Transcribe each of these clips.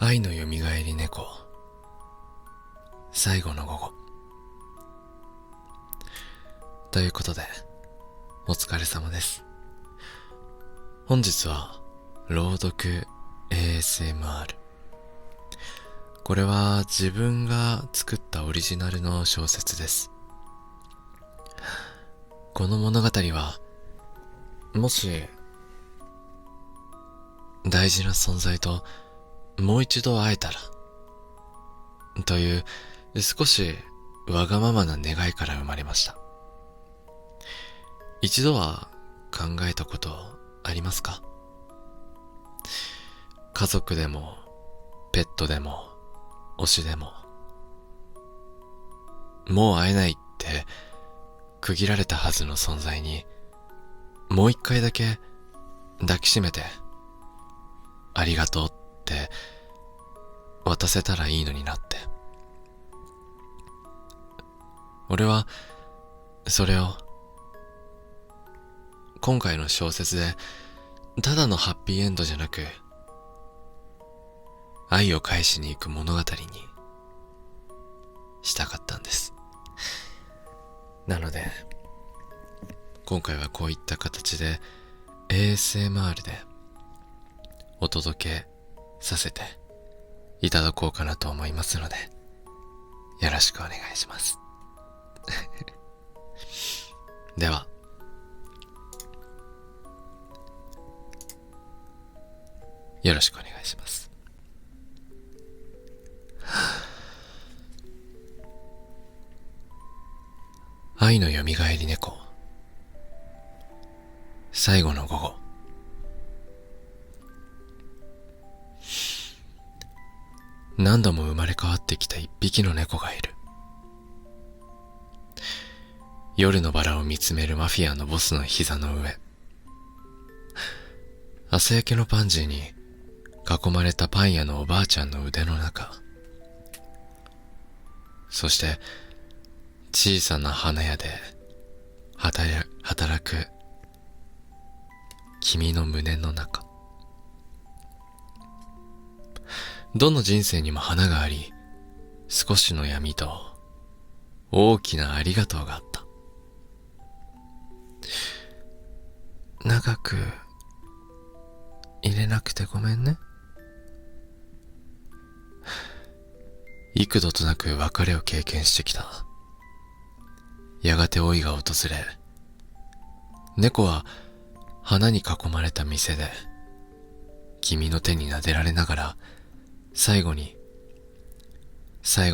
愛のよみがえり猫、最後の午後。ということで、お疲れ様です。本日は朗読 ASMR。これは自分が作ったオリジナルの小説です。この物語は、もし大事な存在ともう一度会えたらという少しわがままな願いから生まれました。一度は考えたことありますか？家族でもペットでも推しでも、もう会えないって区切られたはずの存在にもう一回だけ抱きしめてありがとうって渡せたらいいのになって。俺はそれを今回の小説でただのハッピーエンドじゃなく、愛を返しに行く物語にしたかったんです。なので今回はこういった形で ASMR でお届けさせていただこうかなと思いますので、よろしくお願いしますでは、よろしくお願いします。愛のよみがえり猫、最後の午後。何度も生まれ変わってきた一匹の猫がいる。夜のバラを見つめるマフィアのボスの膝の上、朝焼けのパンジーに囲まれたパン屋のおばあちゃんの腕の中、そして小さな花屋で働く君の胸の中。どの人生にも花があり、少しの闇と大きなありがとうがあった。長く入れなくてごめんね。幾度となく別れを経験してきた。やがて老いが訪れ、猫は花に囲まれた店で君の手に撫でられながら最後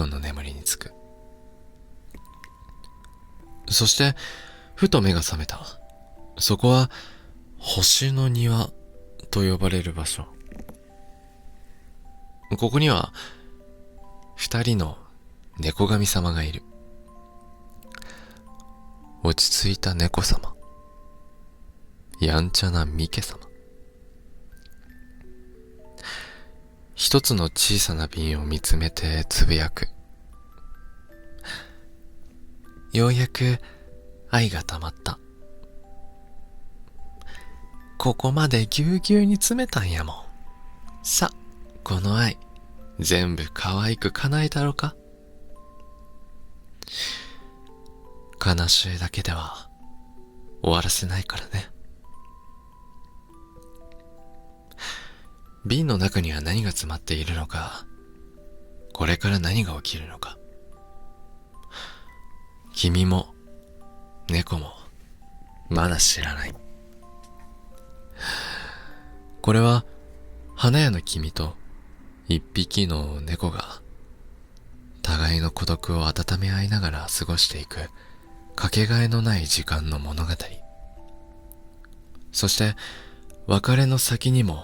の眠りにつく。そしてふと目が覚めた。そこは星の庭と呼ばれる場所。ここには二人の猫神様がいる。落ち着いた猫様、やんちゃなミケ様。一つの小さな瓶を見つめてつぶやく。ようやく愛が溜まった。ここまでぎゅうぎゅうに詰めたんやもん。さ、この愛全部可愛く叶えたろか。悲しいだけでは終わらせないからね。瓶の中には何が詰まっているのか、これから何が起きるのか、君も猫もまだ知らない。これは花屋の君と一匹の猫が互いの孤独を温め合いながら過ごしていくかけがえのない時間の物語。そして別れの先にも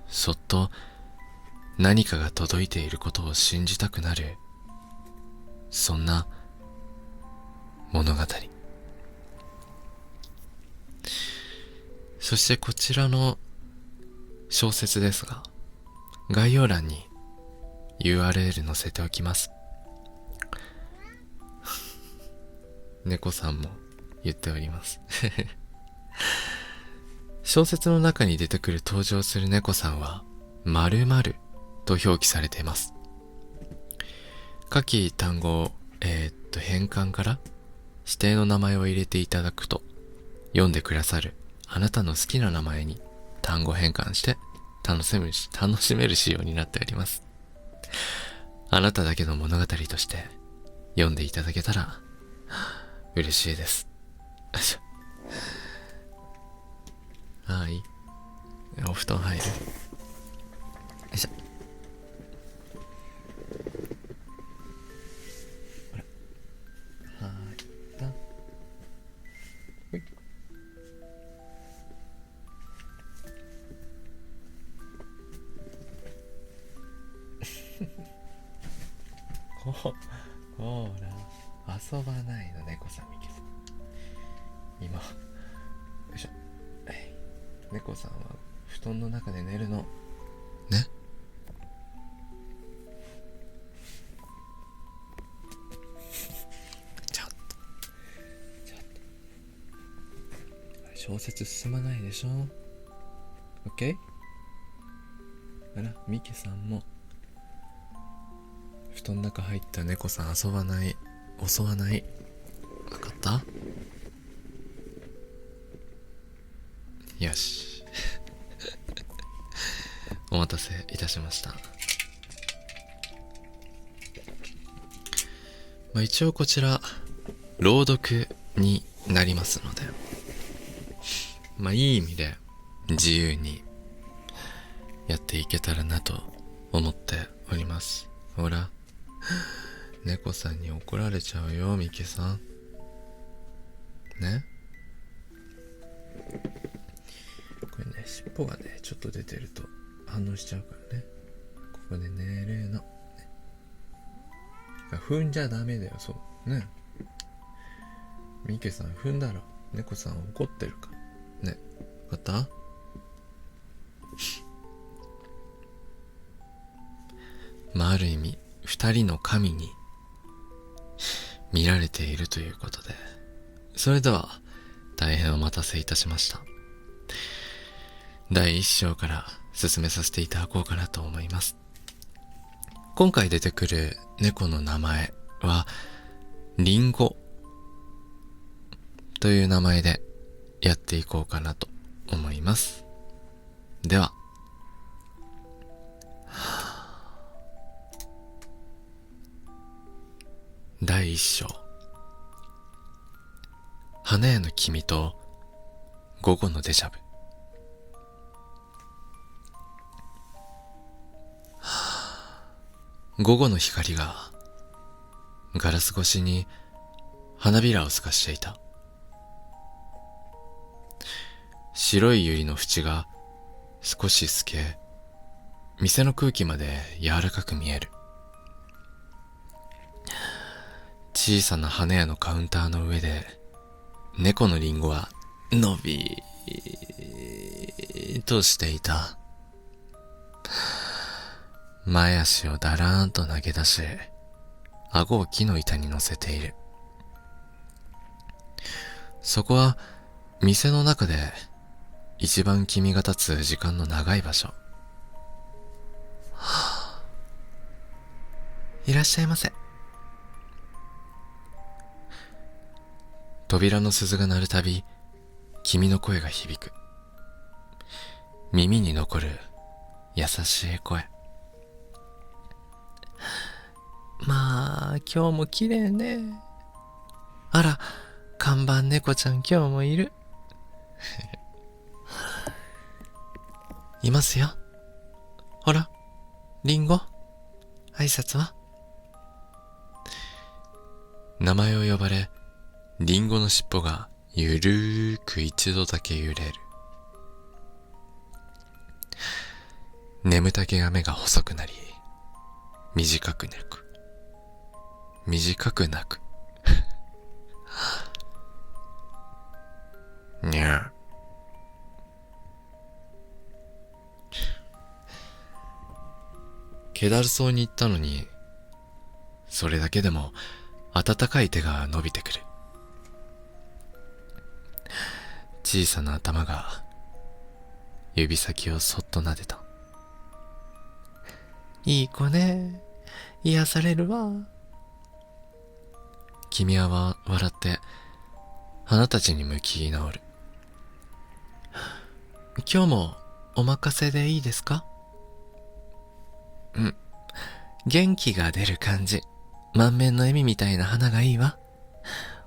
そっと何かが届いていることを信じたくなる、そんな物語。そしてこちらの小説ですが、概要欄に URL 載せておきます。猫さんも言っております小説の中に出てくる登場する猫さんは〇〇と表記されています。下記単語を、変換から指定の名前を入れていただくと、読んでくださるあなたの好きな名前に単語変換して楽しめる仕様になっております。あなただけの物語として読んでいただけたら嬉しいです。はい。お布団入る。よいしょ。ほら。はい。だ。ほい。ほら。遊ばないの猫さんみけさん。今。よいしょ。猫さんは布団の中で寝るの。ね。ちょっと小説進まないでしょ。 OK？ あら、ミケさんも布団の中入った猫さん襲わない。わかった？よし。お待たせいたしました。一応こちら朗読になりますので、いい意味で自由にやっていけたらなと思っております。ほら、猫さんに怒られちゃうよ、ミケさん。ね。これね、尻尾がねちょっと出てると反応しちゃうからね。ここで寝るの、ね、踏んじゃダメだよ。そうね。ミケさん踏んだら猫さん怒ってるからね。わかった？ある意味二人の神に見られているということで、それでは大変お待たせいたしました。第一章から進めさせていただこうかなと思います。今回出てくる猫の名前はリンゴという名前でやっていこうかなと思います。では、第一章、花屋の君と午後のデジャブ。午後の光がガラス越しに花びらを透かしていた。白い百合の縁が少し透け、店の空気まで柔らかく見える。小さな花屋のカウンターの上で猫のリンゴはのびーとしていた。前足をだらーんと投げ出し、顎を木の板に乗せている。そこは店の中で一番君が立つ時間の長い場所。いらっしゃいませ。扉の鈴が鳴るたび、君の声が響く。耳に残る優しい声。まあ、今日も綺麗ね。あら、看板猫ちゃん今日もいる。いますよ。ほら、リンゴ、挨拶は？名前を呼ばれ、リンゴの尻尾がゆるーく一度だけ揺れる。眠たげが目が細くなり、短く泣く。にゃー。気だるそうに言ったのに、それだけでも温かい手が伸びてくる。小さな頭が指先をそっと撫でた。いい子ね。癒されるわ。君は笑って花たちに向き直る。今日もお任せでいいですか？うん。元気が出る感じ。満面の笑みみたいな花がいいわ。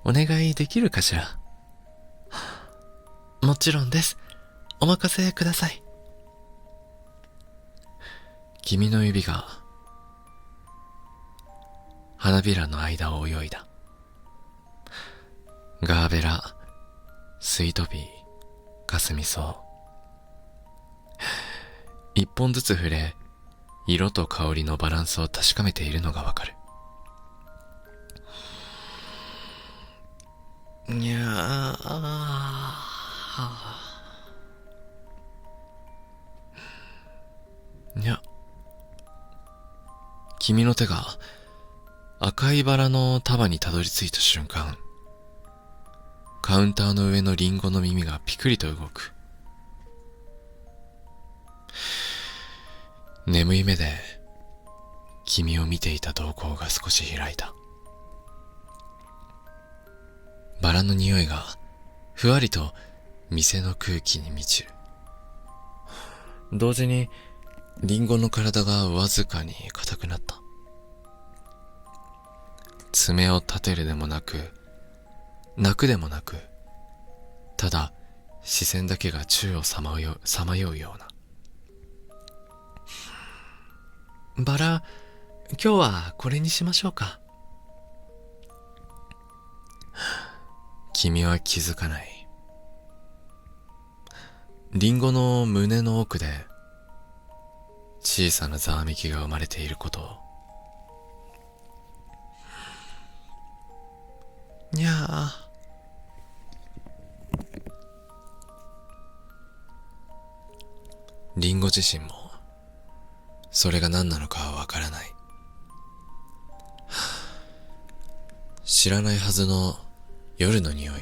お願いできるかしら？もちろんです。お任せください。君の指が花びらの間を泳いだ。ガーベラ、スイートピー、カスミソウ。一本ずつ触れ、色と香りのバランスを確かめているのがわかる。にゃー。にゃ。君の手が赤いバラの束にたどり着いた瞬間、カウンターの上のリンゴの耳がピクリと動く。眠い目で君を見ていた瞳孔が少し開いた。バラの匂いがふわりと店の空気に満ちる。同時にリンゴの体がわずかに硬くなった。爪を立てるでもなく、泣くでもなく、ただ視線だけが宙をさまようような。バラ、今日はこれにしましょうか。君は気づかない。リンゴの胸の奥で小さなざわめきが生まれていることを。にゃあ。リンゴ自身もそれが何なのかはわからない。知らないはずの夜の匂い。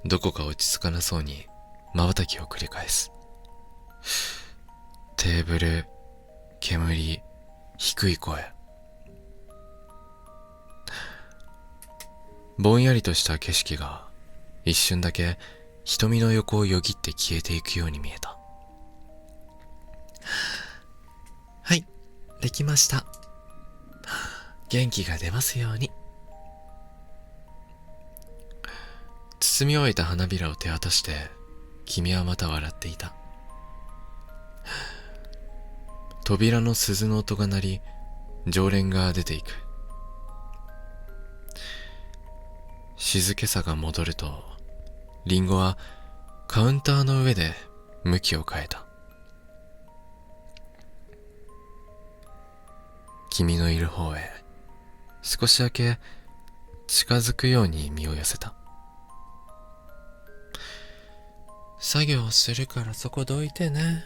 どこか落ち着かなそうに瞬きを繰り返す。テーブル、煙、低い声。ぼんやりとした景色が一瞬だけ瞳の横をよぎって消えていくように見えた。はい、できました。元気が出ますように。包み終えた花びらを手渡して、君はまた笑っていた。扉の鈴の音が鳴り、常連が出ていく。静けさが戻ると、リンゴはカウンターの上で向きを変えた。君のいる方へ少しだけ近づくように身を寄せた。作業するからそこどいてね。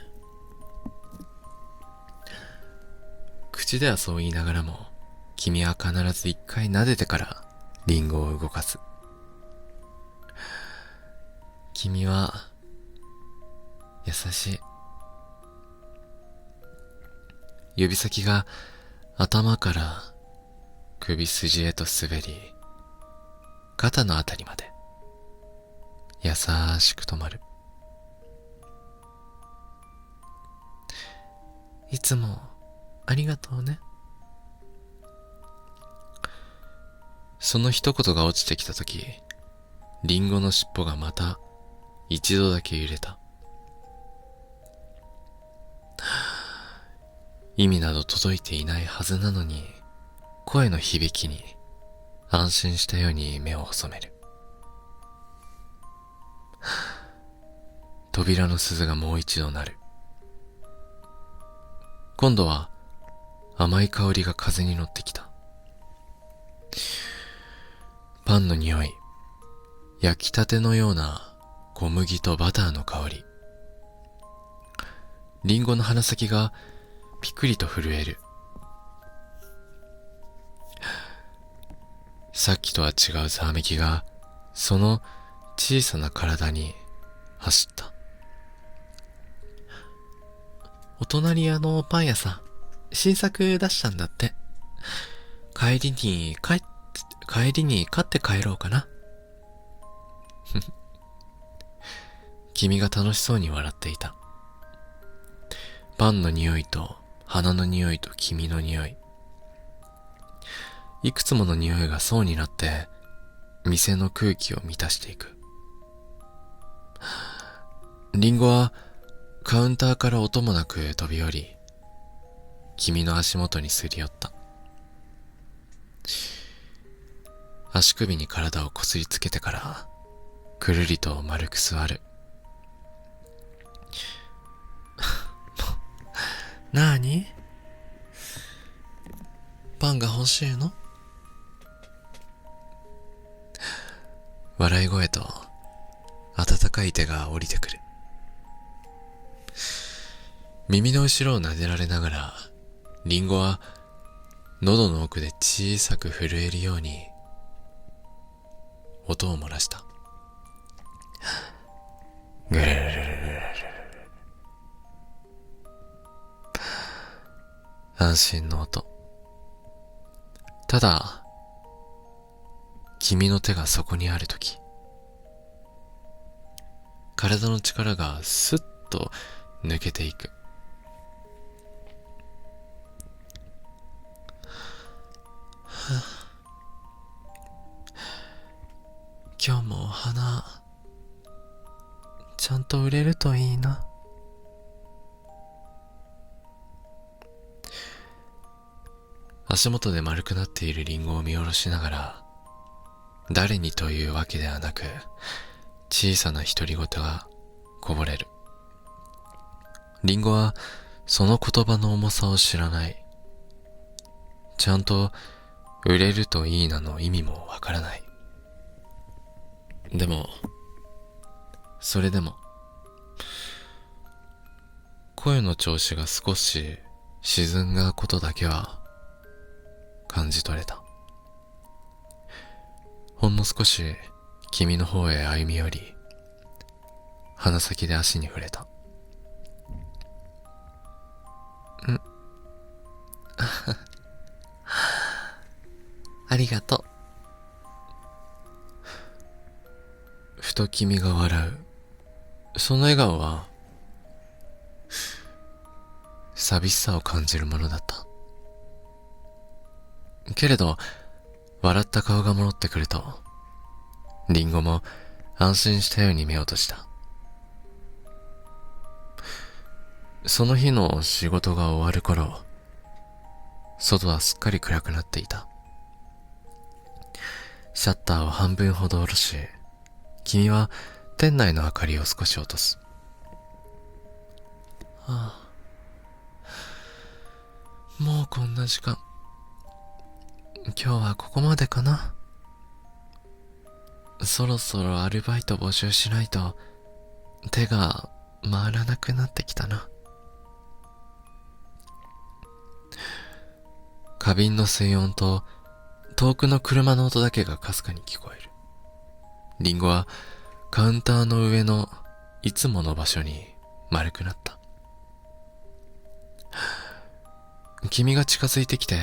口ではそう言いながらも、君は必ず一回撫でてからリンゴを動かす。君は優しい。指先が頭から首筋へと滑り、肩のあたりまで優しく止まる。いつもありがとうね。その一言が落ちてきたとき、リンゴの尻尾がまた一度だけ揺れた。意味など届いていないはずなのに、声の響きに安心したように目を細める。扉の鈴がもう一度鳴る。今度は甘い香りが風に乗ってきた。パンの匂い、焼きたてのような小麦とバターの香り。リンゴの鼻先がピクリと震える。さっきとは違うざわめきがその小さな体に走った。お隣屋のパン屋さん、新作出したんだって。帰りに買って帰ろうかな。君が楽しそうに笑っていた。パンの匂いと花の匂いと君の匂い。いくつもの匂いが層になって店の空気を満たしていく。リンゴはカウンターから音もなく飛び降り、君の足元にすり寄った。足首に体をこすりつけてからくるりと丸く座る。なーに？パンが欲しいの？笑い声と温かい手が降りてくる。耳の後ろを撫でられながら、リンゴは喉の奥で小さく震えるように音を漏らした。ぐるるるるるる。安心の音。ただ、君の手がそこにあるとき、体の力がスッと抜けていく。今日もお花ちゃんと売れるといいな。足元で丸くなっているリンゴを見下ろしながら、誰にというわけではなく小さな独り言がこぼれる。リンゴはその言葉の重さを知らない。ちゃんと売れるといいなの意味もわからない。でも、それでも、声の調子が少し沈んだことだけは感じ取れた。ほんの少し君の方へ歩み寄り、鼻先で足に触れた。ありがとう。ふと君が笑う。その笑顔は寂しさを感じるものだった。けれど笑った顔が戻ってくると、リンゴも安心したように目を閉じた。その日の仕事が終わる頃、外はすっかり暗くなっていた。シャッターを半分ほど下ろし、君は店内の明かりを少し落とす。ああ、もうこんな時間。今日はここまでかな。そろそろアルバイト募集しないと手が回らなくなってきたな。花瓶の水音と遠くの車の音だけがかすかに聞こえる。リンゴはカウンターの上のいつもの場所に丸くなった。君が近づいてきて、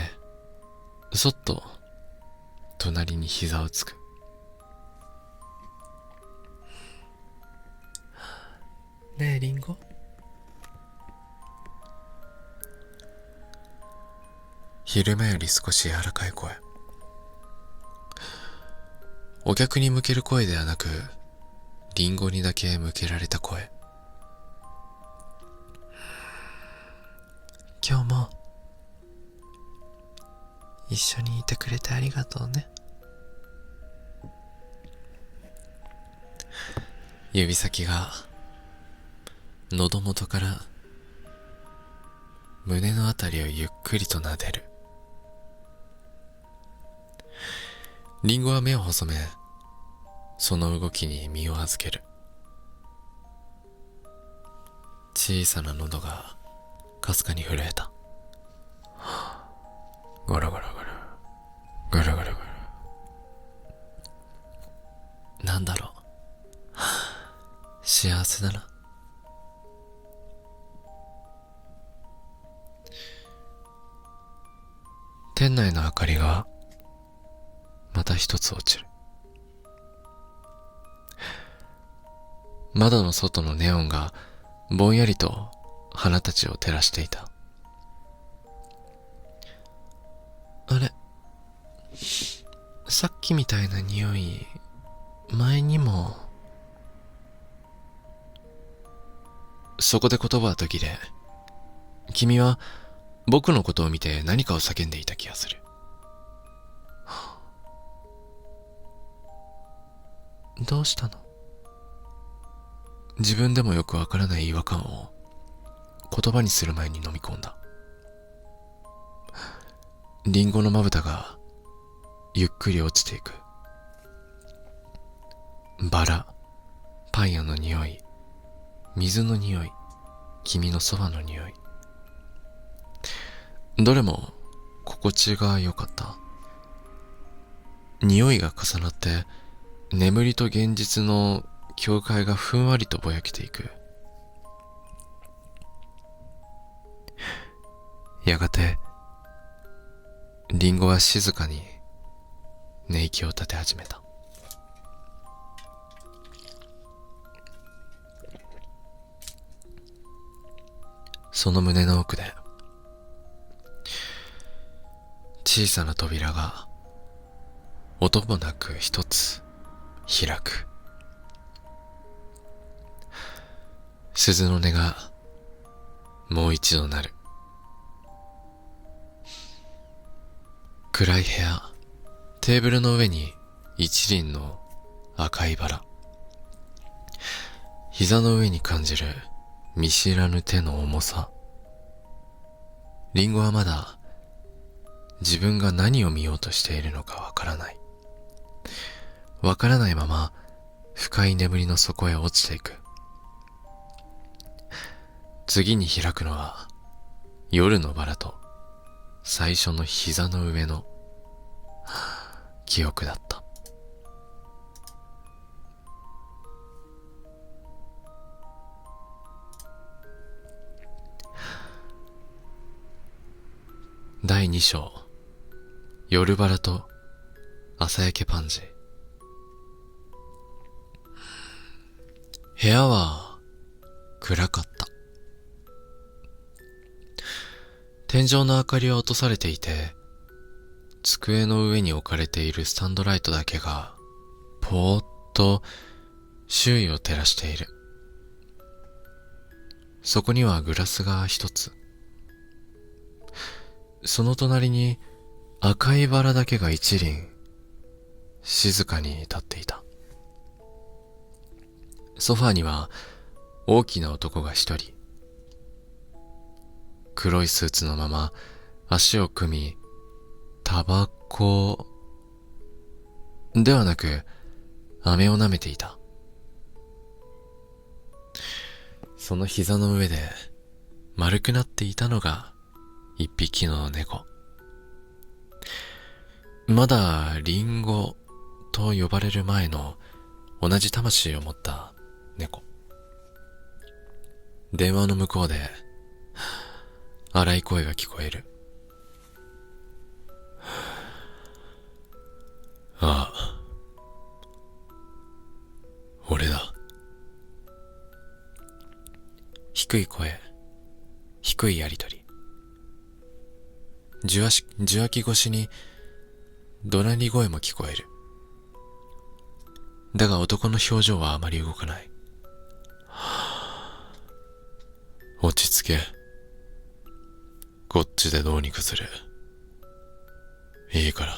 そっと隣に膝をつく。ねえリンゴ、昼間より少し柔らかい声。お客に向ける声ではなく、リンゴにだけ向けられた声。今日も一緒にいてくれてありがとうね。指先が喉元から胸のあたりをゆっくりと撫でる。リンゴは目を細め、その動きに身を預ける。小さな喉がかすかに震えた。ゴロゴロゴロゴロゴロゴロ。なんだろう、幸せだな。店内の明かりがまた一つ落ちる。窓の外のネオンがぼんやりと花たちを照らしていた。あれ、さっきみたいな匂い、前にも。そこで言葉は途切れ、君は僕のことを見て何かを叫んでいた気がする。どうしたの？自分でもよくわからない違和感を言葉にする前に飲み込んだ。リンゴのまぶたがゆっくり落ちていく。バラ、パン屋の匂い、水の匂い、君のそばの匂い。どれも心地が良かった。匂いが重なって眠りと現実の境界がふんわりとぼやけていく。やがてリンゴは静かに寝息を立て始めた。その胸の奥で小さな扉が音もなく一つ開く。鈴の音がもう一度鳴る。暗い部屋、テーブルの上に一輪の赤いバラ。膝の上に感じる見知らぬ手の重さ。リンゴはまだ自分が何を見ようとしているのかわからない。わからないまま深い眠りの底へ落ちていく。次に開くのは夜のバラと最初の膝の上の記憶だった。第2章、夜バラと朝焼けパンジー。部屋は暗かった。天井の明かりは落とされていて、机の上に置かれているスタンドライトだけがぽーっと周囲を照らしている。そこにはグラスが一つ。その隣に赤いバラだけが一輪静かに立っていた。ソファーには大きな男が一人。黒いスーツのまま足を組み、タバコではなく飴を舐めていた。その膝の上で丸くなっていたのが一匹の猫。まだリンゴと呼ばれる前の同じ魂を持った猫。電話の向こうで荒い声が聞こえる。ああ、俺だ。低い声、低いやりとり。受話器越しに怒鳴り声も聞こえる。だが男の表情はあまり動かない。落ち着け。こっちでどうにかする。いいから、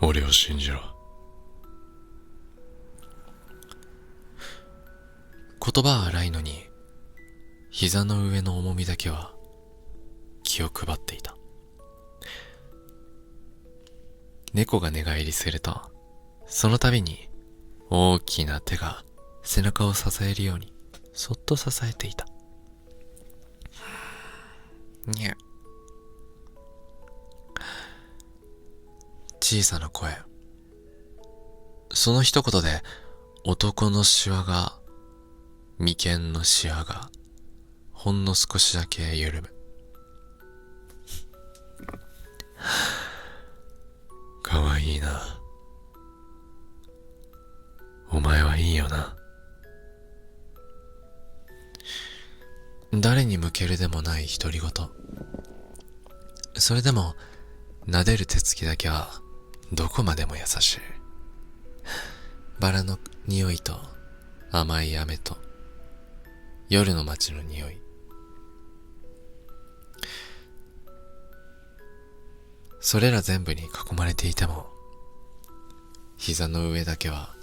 俺を信じろ。言葉は荒いのに、膝の上の重みだけは気を配っていた。猫が寝返りすると、その度に大きな手が背中を支えるようにそっと支えていた。にゃ。小さな声。その一言で男のシワが、眉間のシワがほんの少しだけ緩む。はいいな。お前はいいよな。誰に向けるでもない独り言。それでも、撫でる手つきだけは、どこまでも優しい。バラの匂いと、甘い雨と、夜の街の匂い。それら全部に囲まれていても、膝の上だけは、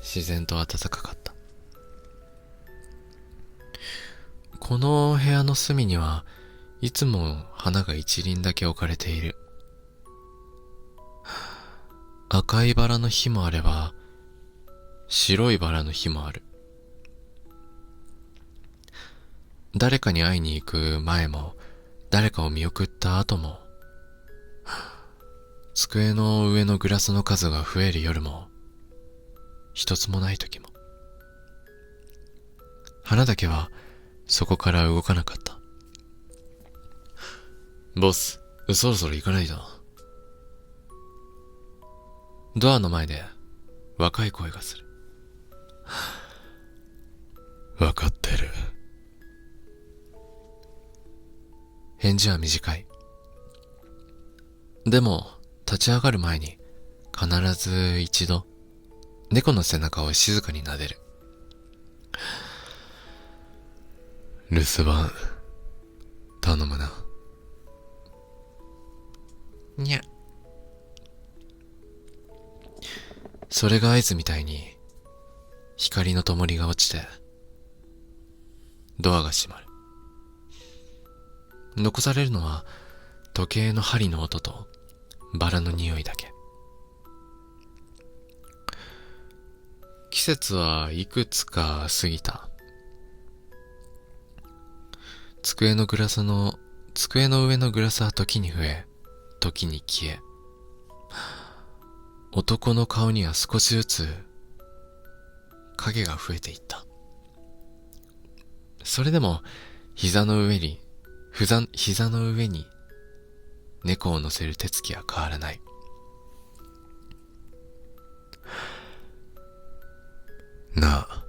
自然と暖かかった。この部屋の隅にはいつも花が一輪だけ置かれている。赤いバラの日もあれば、白いバラの日もある。誰かに会いに行く前も、誰かを見送った後も、机の上のグラスの数が増える夜も、一つもない時も。花だけはそこから動かなかった。ボス、そろそろ行かないと。ドアの前で若い声がする。わかってる。返事は短い。でも、立ち上がる前に必ず一度、猫の背中を静かに撫でる。留守番、頼むな。にゃ。それが合図みたいに、光の灯りが落ちて、ドアが閉まる。残されるのは、時計の針の音と、バラの匂いだけ。季節はいくつか過ぎた。机の上のグラスは時に増え、時に消え、男の顔には少しずつ影が増えていった。それでも膝の上に猫を乗せる手つきは変わらない。なあ、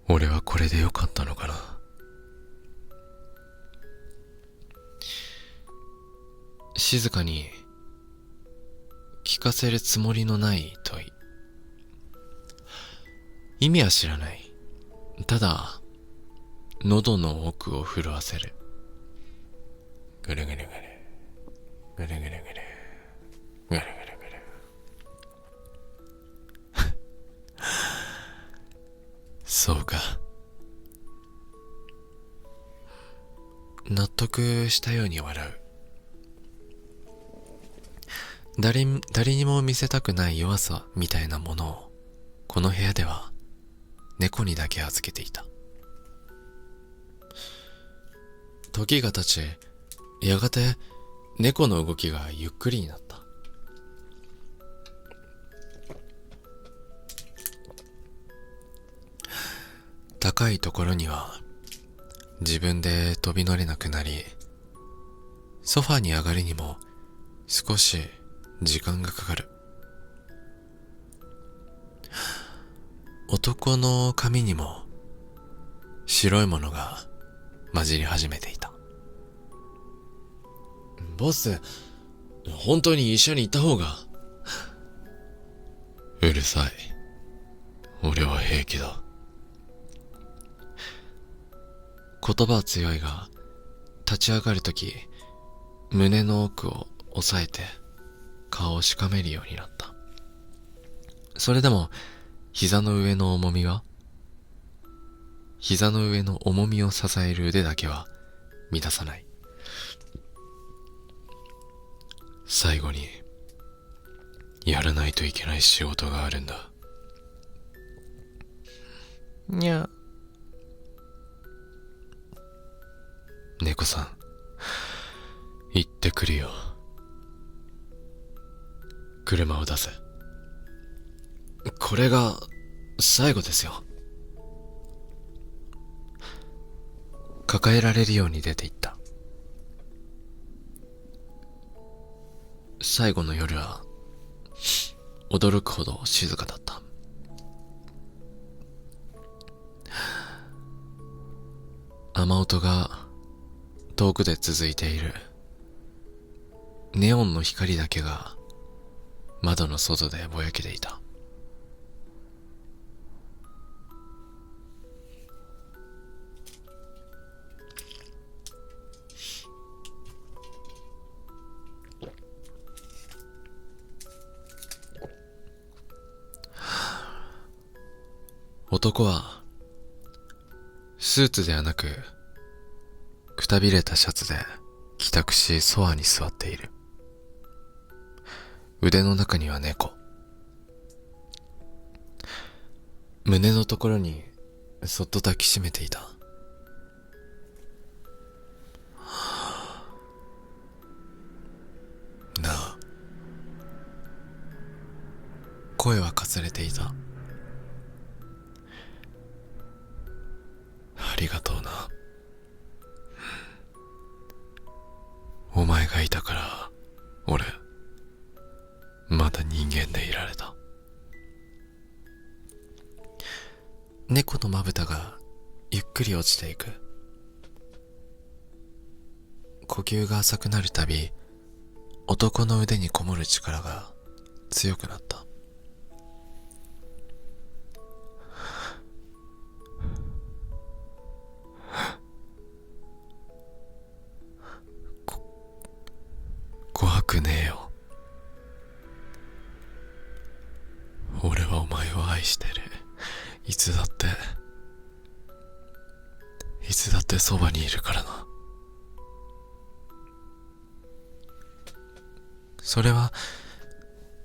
俺はこれでよかったのかな。静かに聞かせるつもりのない問い。意味は知らない。ただ喉の奥を震わせる。ぐるぐるぐるぐるぐるぐるぐるぐるぐる。そうか。納得したように笑う。誰にも見せたくない弱さみたいなものを、この部屋では猫にだけ預けていた。時が経ち、やがて猫の動きがゆっくりになった。高いところには自分で飛び乗れなくなり、ソファに上がるにも少し時間がかかる。男の髪にも白いものが混じり始めていた。ボス、本当に一緒に行った方が。うるさい。俺は平気だ。言葉は強いが、立ち上がるとき、胸の奥を押さえて、顔をしかめるようになった。それでも、膝の上の重みを支える腕だけは、乱さない。最後に、やらないといけない仕事があるんだ。にゃ。猫さん、行ってくるよ。車を出せ。これが最後ですよ。抱えられるように出て行った。最後の夜は驚くほど静かだった。雨音が遠くで続いている。ネオンの光だけが窓の外でぼやけていた。男はスーツではなくくたびれたシャツで帰宅しソファに座っている。腕の中には猫。胸のところにそっと抱きしめていた。なあ。声はかすれていた。ありがとうな。お前がいたから俺まだ人間でいられた。猫のまぶたがゆっくり落ちていく。呼吸が浅くなるたび男の腕にこもる力が強くなった。怖くねえよ。俺はお前を愛してる。いつだってそばにいるからな。それは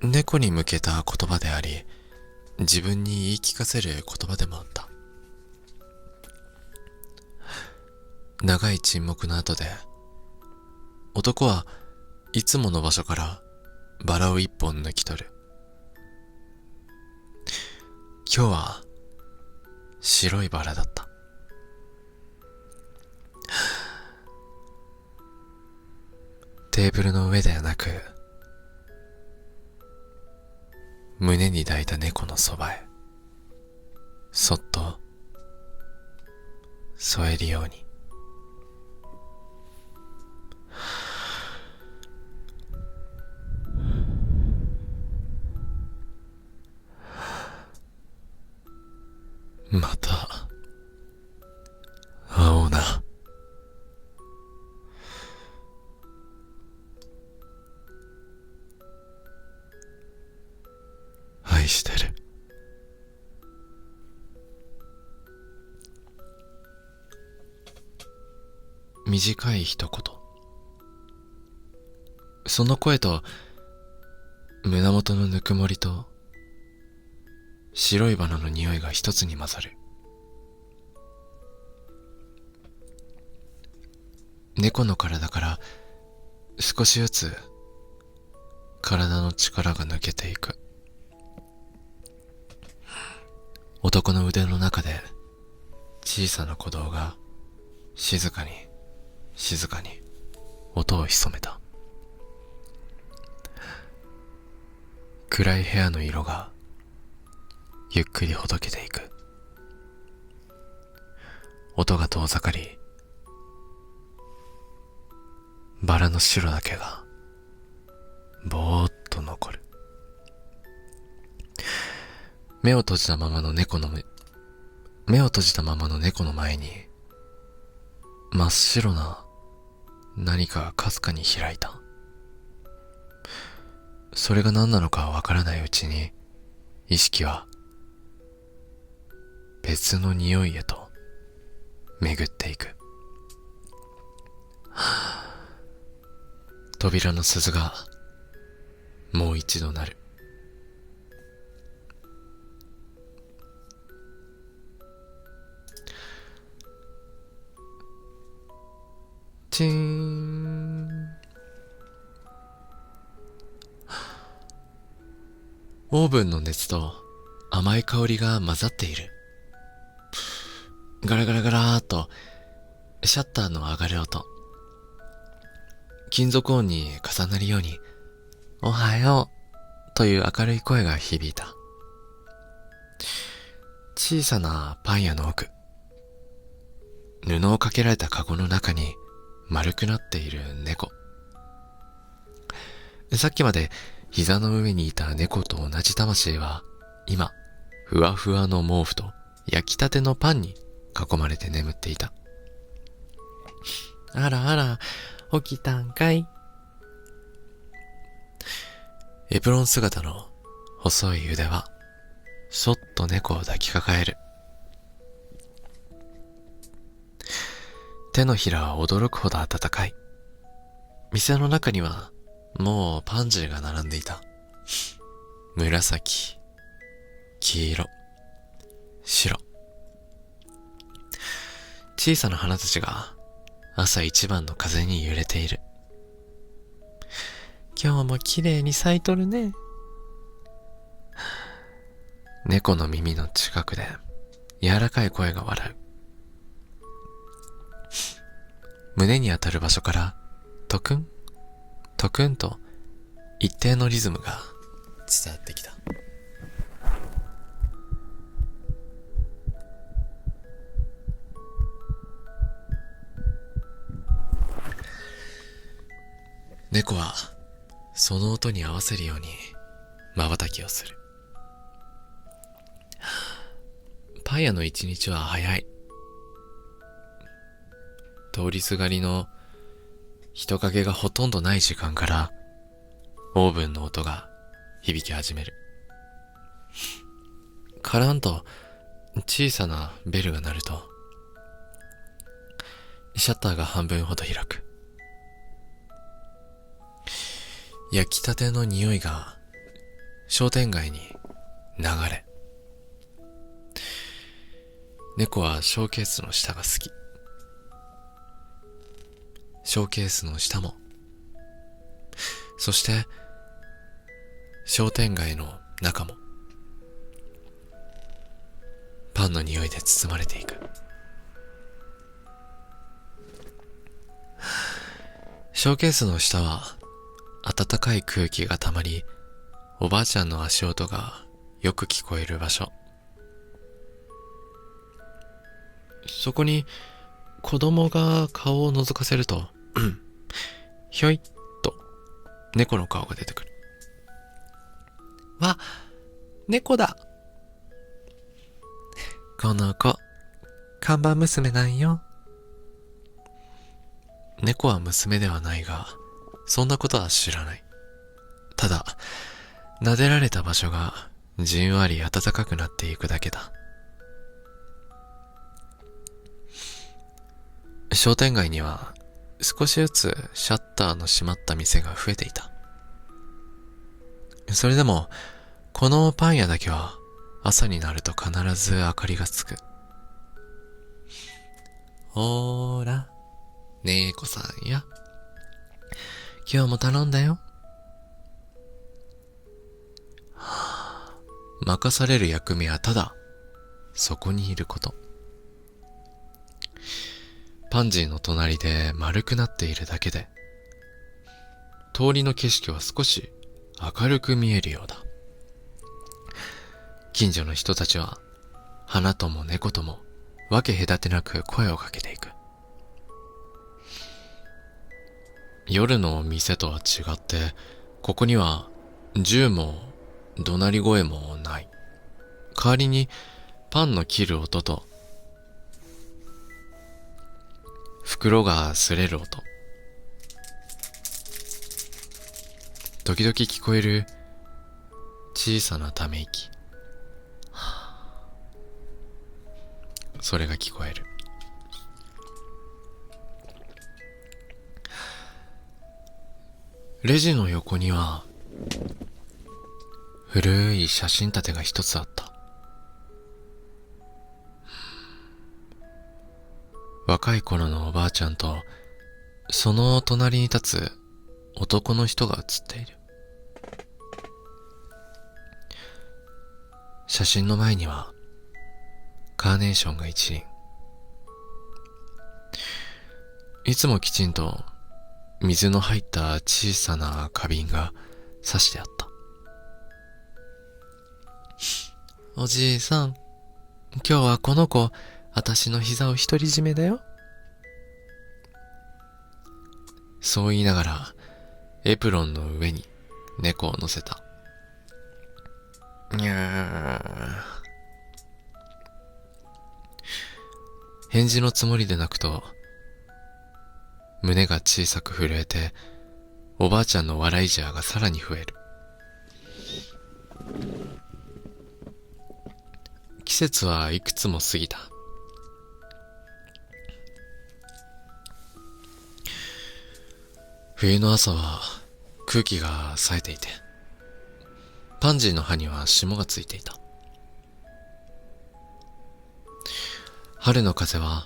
猫に向けた言葉であり、自分に言い聞かせる言葉でもあった。長い沈黙の後で男はいつもの場所からバラを一本抜き取る。今日は白いバラだった。テーブルの上ではなく胸に抱いた猫のそばへそっと添えるように。また会おうな。愛してる。短い一言。その声と胸元のぬくもりと白いバラの匂いが一つに混ざる。猫の体から少しずつ体の力が抜けていく。男の腕の中で小さな鼓動が静かに音を潜めた。暗い部屋の色がゆっくりほどけていく。音が遠ざかり、バラの白だけがぼーっと残る。目を閉じたままの猫の前に真っ白な何かがかすかに開いた。それが何なのかわからないうちに意識は別の匂いへと巡っていく。扉の鈴がもう一度鳴る。チーン。オーブンの熱と甘い香りが混ざっている。ガラガラガラーっとシャッターの上がる音。金属音に重なるようにおはようという明るい声が響いた。小さなパン屋の奥、布をかけられたカゴの中に丸くなっている猫。さっきまで膝の上にいた猫と同じ魂は今、ふわふわの毛布と焼きたてのパンに囲まれて眠っていた。あらあら、起きたんかい。エプロン姿の細い腕はそっと猫を抱きかかえる。手のひらは驚くほど温かい。店の中にはもうパンジーが並んでいた。紫、黄色、白。小さな花たちが朝一番の風に揺れている。今日も綺麗に咲いとるね。猫の耳の近くで柔らかい声が笑う。胸に当たる場所からトクン、トクンと一定のリズムが伝わってきた。猫はその音に合わせるように瞬きをする。パン屋の一日は早い。通りすがりの人影がほとんどない時間からオーブンの音が響き始める。カランと小さなベルが鳴るとシャッターが半分ほど開く。焼きたての匂いが商店街に流れ、猫はショーケースの下が好き。ショーケースの下も、そして商店街の中もパンの匂いで包まれていく。ショーケースの下は暖かい空気がたまり、おばあちゃんの足音がよく聞こえる場所。そこに子供が顔を覗かせるとひょいっと猫の顔が出てくる。わ、猫だ。この子、看板娘なんよ。猫は娘ではないが、そんなことは知らない。ただ、撫でられた場所がじんわり暖かくなっていくだけだ。商店街には少しずつシャッターの閉まった店が増えていた。それでも、このパン屋だけは朝になると必ず明かりがつく。ほーら、猫さんや。今日も頼んだよ。任される役目はただ、そこにいること。パンジーの隣で丸くなっているだけで、通りの景色は少し明るく見えるようだ。近所の人たちは、花とも猫とも分け隔てなく声をかけていく。夜の店とは違って、ここには銃も怒鳴り声もない。代わりにパンの切る音と袋が擦れる音、時々聞こえる小さなため息、それが聞こえる。レジの横には古い写真立てが一つあった。若い頃のおばあちゃんとその隣に立つ男の人が写っている。写真の前にはカーネーションが一輪。いつもきちんと水の入った小さな花瓶が刺してあった。おじいさん、今日はこの子、私の膝を独り占めだよ。そう言いながら、エプロンの上に猫を乗せた。にゃー。返事のつもりで泣くと、胸が小さく震えて、おばあちゃんの笑いじゃがさらに増える。季節はいくつも過ぎた。冬の朝は空気が冴えていて、パンジーの葉には霜がついていた。春の風は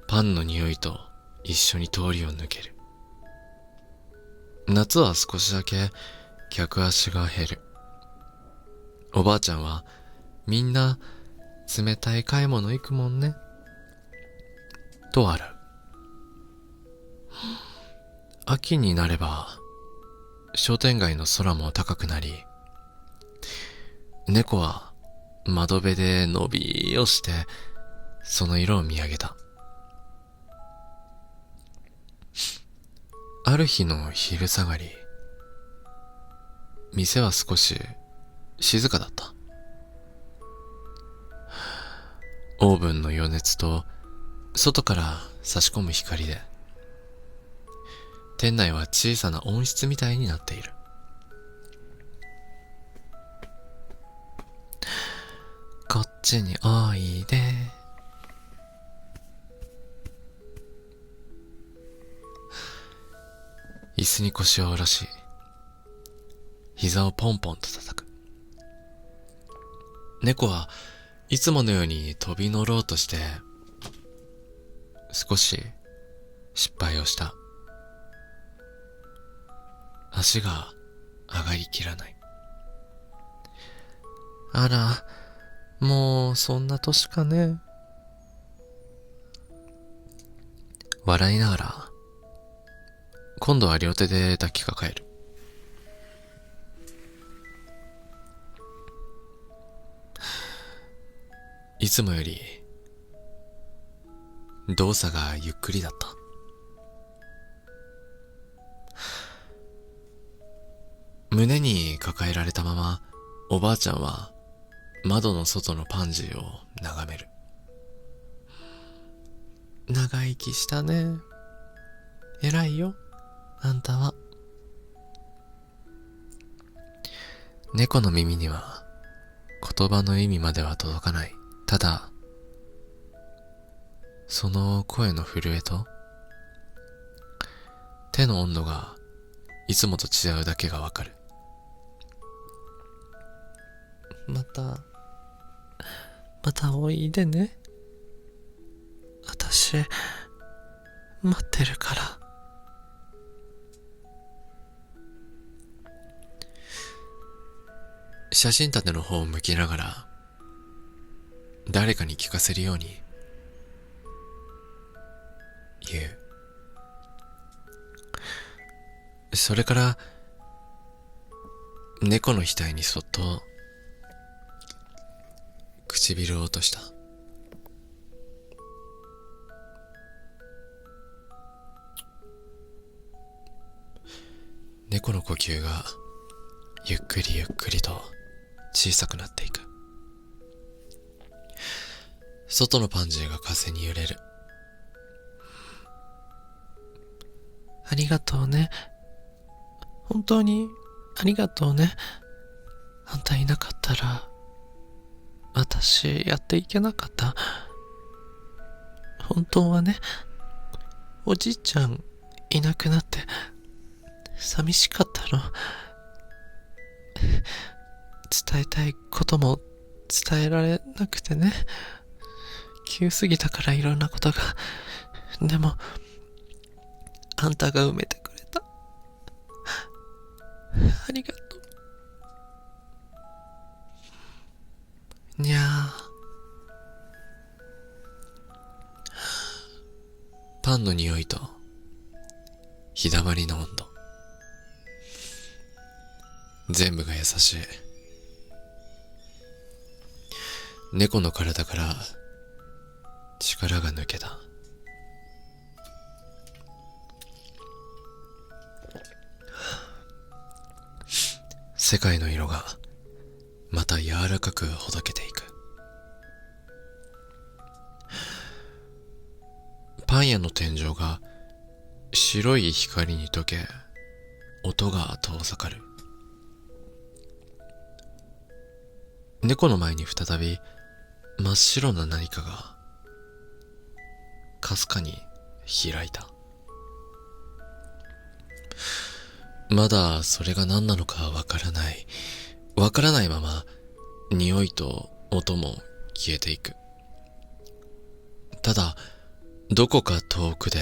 パンの匂いと一緒に通りを抜ける。夏は少しだけ客足が減る。おばあちゃんはみんな冷たい買い物行くもんね。と笑う。秋になれば商店街の空も高くなり、猫は窓辺で伸びをしてその色を見上げた。ある日の昼下がり、店は少し静かだった。オーブンの余熱と外から差し込む光で、店内は小さな温室みたいになっている。こっちにおいで。椅子に腰を下ろし、膝をポンポンと叩く。猫はいつものように飛び乗ろうとして、少し失敗をした。足が上がりきらない。あら、もうそんな年かね。笑いながら、今度は両手で抱きかかえる。いつもより動作がゆっくりだった。胸に抱えられたまま、おばあちゃんは窓の外のパンジーを眺める。長生きしたね。偉いよ、あんたは。猫の耳には言葉の意味までは届かない。ただ、その声の震えと手の温度がいつもと違うだけがわかる。またおいでね。私、待ってるから。写真立ての方を向きながら、誰かに聞かせるように言う。それから猫の額にそっと唇を落とした。猫の呼吸がゆっくりゆっくりと小さくなっていく。外のパンジーが風に揺れる。ありがとうね。本当にありがとうね。あんたいなかったら私やっていけなかった。本当はね、おじいちゃんいなくなって寂しかったの。伝えたいことも伝えられなくてね。急すぎたからいろんなことが。でもあんたが埋めてくれた。ありがとう。にゃー。パンの匂いと日だまりの温度。全部が優しい。猫の体から力が抜けた。世界の色がまた柔らかくほどけていく。パン屋の天井が白い光に溶け、音が遠ざかる。猫の前に再び真っ白な何かがかすかに開いた。まだそれが何なのかわからない。わからないまま匂いと音も消えていく。ただどこか遠くで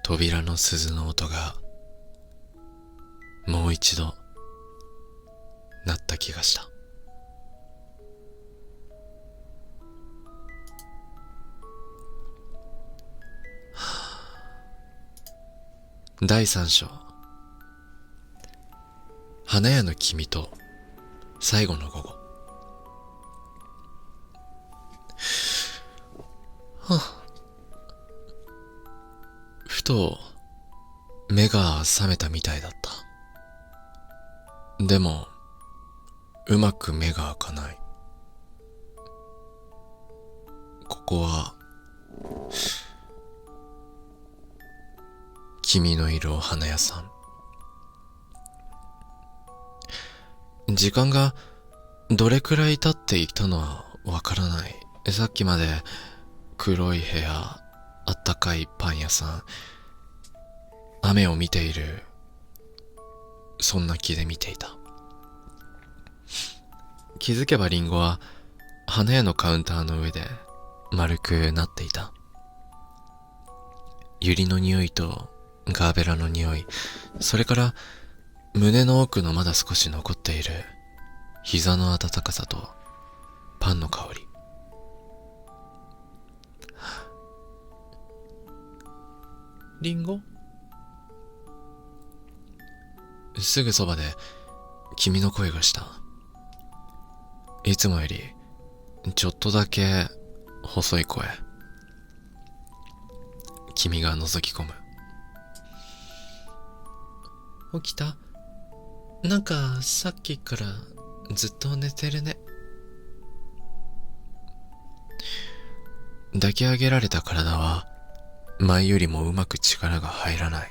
扉の鈴の音がもう一度鳴った気がした。第三章、花屋の君と最後の午後。ふと目が覚めたみたいだった。でもうまく目が開かない。ここは君のいるお花屋さん。時間がどれくらい経っていたのはわからない。さっきまで黒い部屋、あったかいパン屋さん、雨を見ている、そんな気で見ていた。気づけばリンゴは花屋のカウンターの上で丸くなっていた。ユリの匂いとガーベラの匂い、それから胸の奥のまだ少し残っている膝の温かさとパンの香り。リンゴ？すぐそばで君の声がした。いつもよりちょっとだけ細い声。君が覗き込む。起きた？なんかさっきからずっと寝てるね。抱き上げられた体は前よりもうまく力が入らない。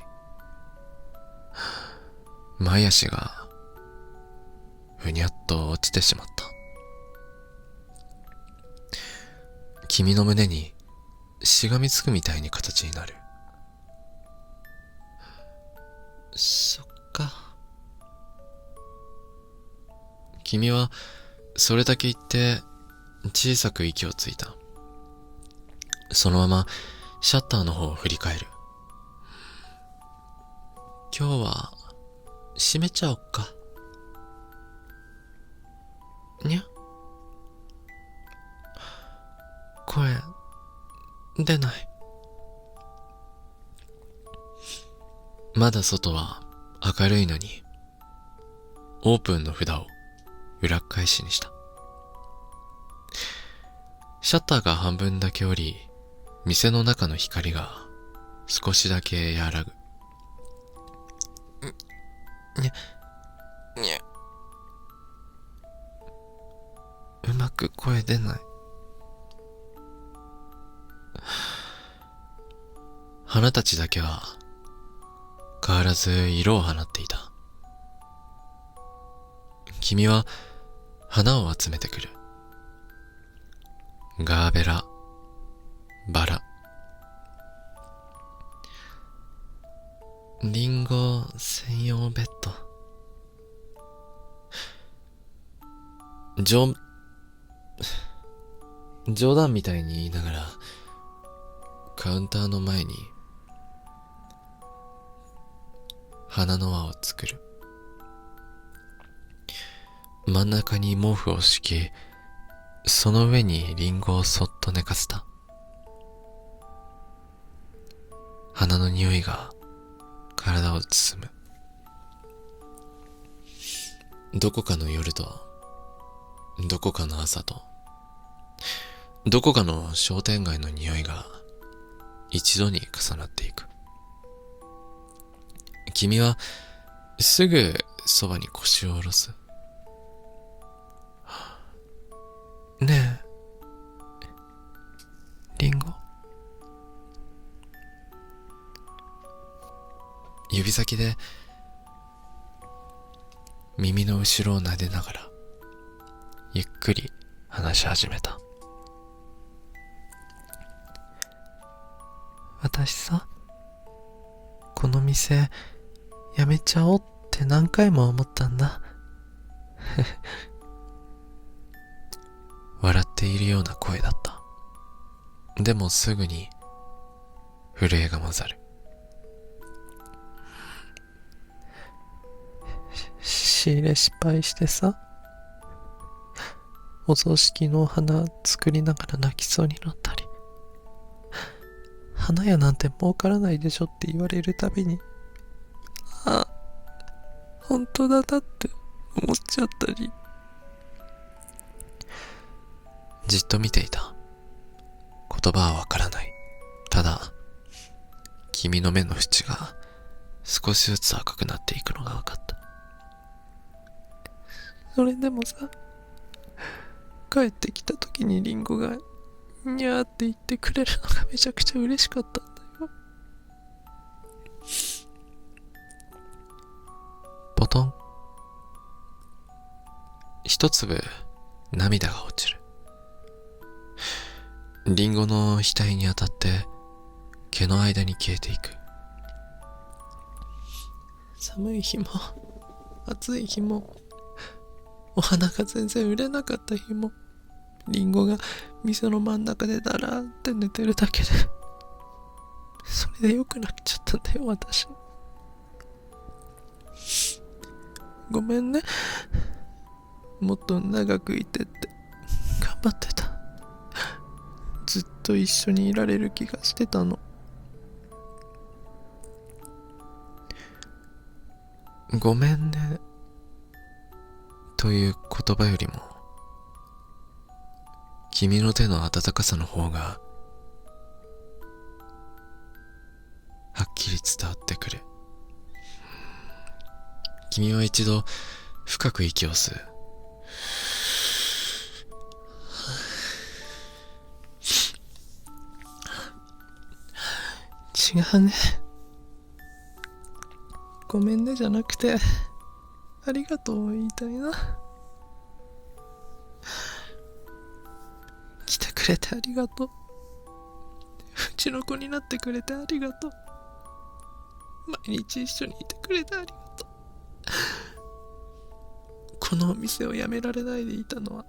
前足がふにゃっと落ちてしまった。君の胸にしがみつくみたいに形になる。そっか。君はそれだけ言って小さく息をついた。そのままシャッターの方を振り返る。今日は閉めちゃおっか。にゃ？声出ない。まだ外は明るいのにオープンの札を裏返しにした。シャッターが半分だけ降り、店の中の光が少しだけ和らぐ。にゃ、にゃ。うまく声出ない。花たちだけは変わらず色を放っていた。君は花を集めてくる。ガーベラ、バラ、リンゴ専用ベッド。冗談みたいに言いながらカウンターの前に花の輪を作る。真ん中に毛布を敷き、その上にリンゴをそっと寝かせた。花の匂いが体を包む。どこかの夜と、どこかの朝と、どこかの商店街の匂いが一度に重なっていく。君はすぐそばに腰を下ろす。ねえ、リンゴ。指先で耳の後ろを撫でながらゆっくり話し始めた。私さ、この店やめちゃおうって何回も思ったんだ。笑っているような声だった。でもすぐに震えが混ざる。仕入れ失敗してさ、お葬式のお花作りながら泣きそうになったり、花屋なんて儲からないでしょって言われるたびに、あ、本当だなって思っちゃったり。じっと見ていた。言葉はわからない。ただ君の目の縁が少しずつ赤くなっていくのが分かった。それでもさ、帰ってきた時にリンゴがにゃーって言ってくれるのがめちゃくちゃ嬉しかったんだよ。ポトン。一粒涙が落ちる。リンゴの額に当たって毛の間に消えていく。寒い日も暑い日も、お花が全然売れなかった日も、リンゴが店の真ん中でだらーって寝てるだけで、それで良くなっちゃったんだよ、私。ごめんね。もっと長くいてって頑張ってた。ずっと一緒にいられる気がしてたの。ごめんねという言葉よりも、君の手の温かさの方がはっきり伝わってくる。君は一度深く息を吸う。違うね。ごめんねじゃなくて、ありがとうを言いたいな。来てくれてありがとう。うちの子になってくれてありがとう。毎日一緒にいてくれてありがとう。このお店を辞められないでいたのは、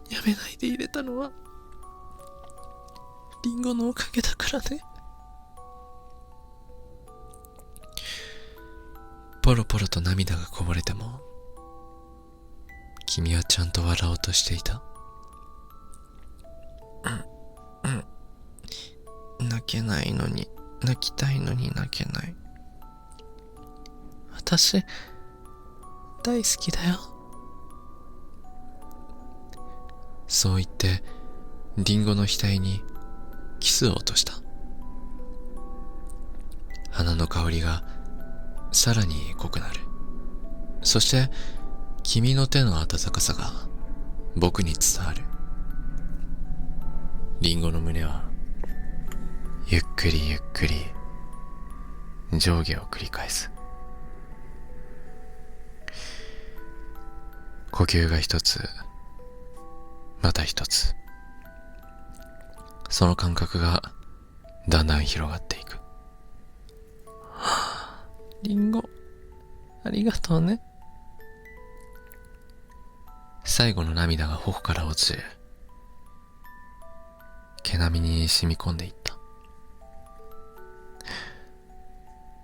辞めないで入れたのは、リンゴのおかげだからね。ポロポロと涙がこぼれても、君はちゃんと笑おうとしていた。泣けないのに、泣きたいのに泣けない。私、大好きだよ。そう言って、リンゴの額にキスを落とした。花の香りがさらに濃くなる。そして君の手の温かさが僕に伝わる。リンゴの胸はゆっくりゆっくり上下を繰り返す。呼吸が一つまた一つ、その感覚がだんだん広がっていく。リンゴ、ありがとうね。最後の涙が頬から落ち、毛並みに染み込んでいった。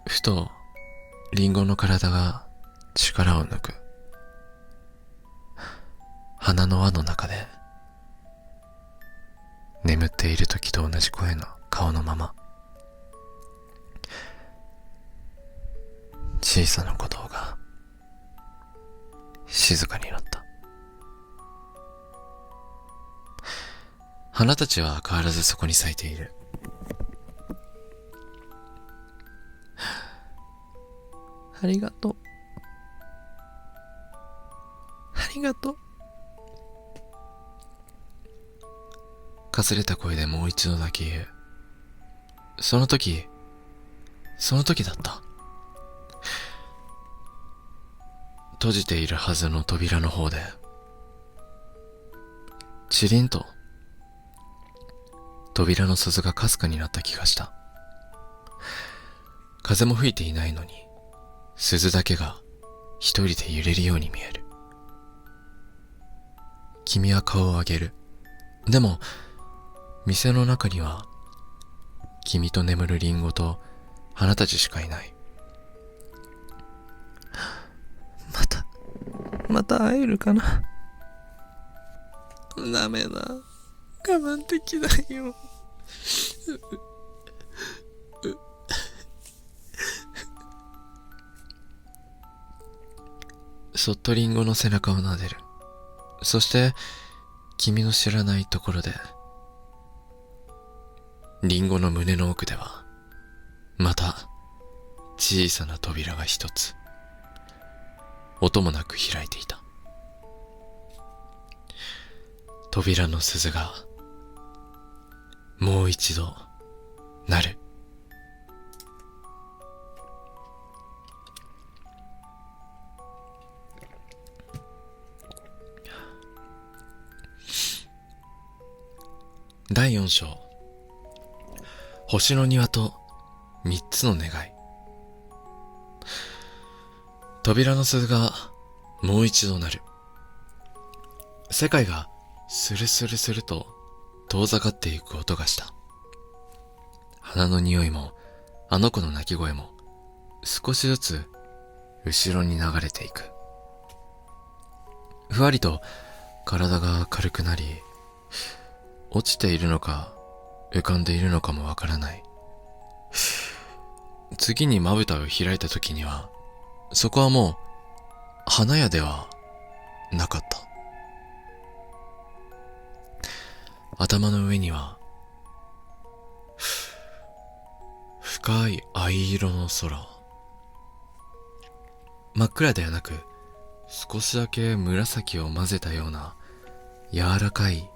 ふとリンゴの体が力を抜く。鼻の輪の中で眠っている時と同じ声の顔のまま、小さな鼓動が静かになった。花たちは変わらずそこに咲いている。ありがとう。ありがとう。かすれた声でもう一度だけ言う。その時だった。閉じているはずの扉の方で、チリンと扉の鈴がかすかになった気がした。風も吹いていないのに、鈴だけが一人で揺れるように見える。君は顔を上げる。でも、店の中には、君と眠るリンゴと花たちしかいない。また会えるかな。ダメだ。我慢できないよ。そっとリンゴの背中を撫でる。そして、君の知らないところで、リンゴの胸の奥では、また、小さな扉が一つ、音もなく開いていた。扉の鈴が、もう一度、鳴る。第4章、星の庭と3つの願い。扉の鈴がもう一度鳴る。世界がスルスルスルと遠ざかっていく音がした。花の匂いもあの子の鳴き声も少しずつ後ろに流れていく。ふわりと体が軽くなり、落ちているのか浮かんでいるのかもわからない。次にまぶたを開いた時には、そこはもう花屋ではなかった。頭の上には深い藍色の空。真っ暗ではなく、少しだけ紫を混ぜたような柔らかい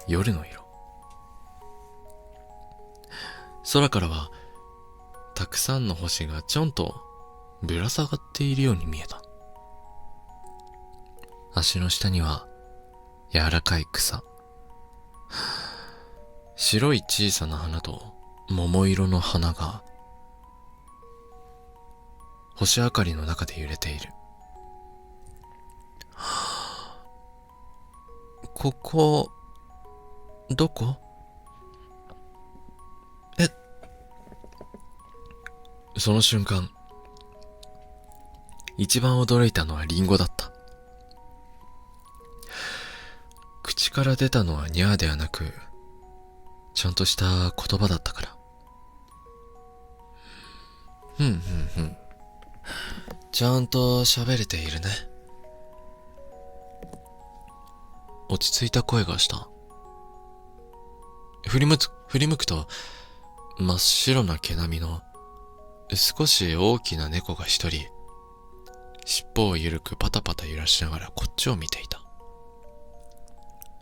夜の色。空からはたくさんの星がちょんとぶら下がっているように見えた。足の下には柔らかい草。白い小さな花と桃色の花が星明かりの中で揺れている。ここ、どこ？その瞬間、一番驚いたのはリンゴだった。口から出たのはニャーではなく、ちゃんとした言葉だったから。ちゃんと喋れているね。落ち着いた声がした。振り向くと、真っ白な毛並みの少し大きな猫が一人、尻尾をゆるくパタパタ揺らしながらこっちを見ていた。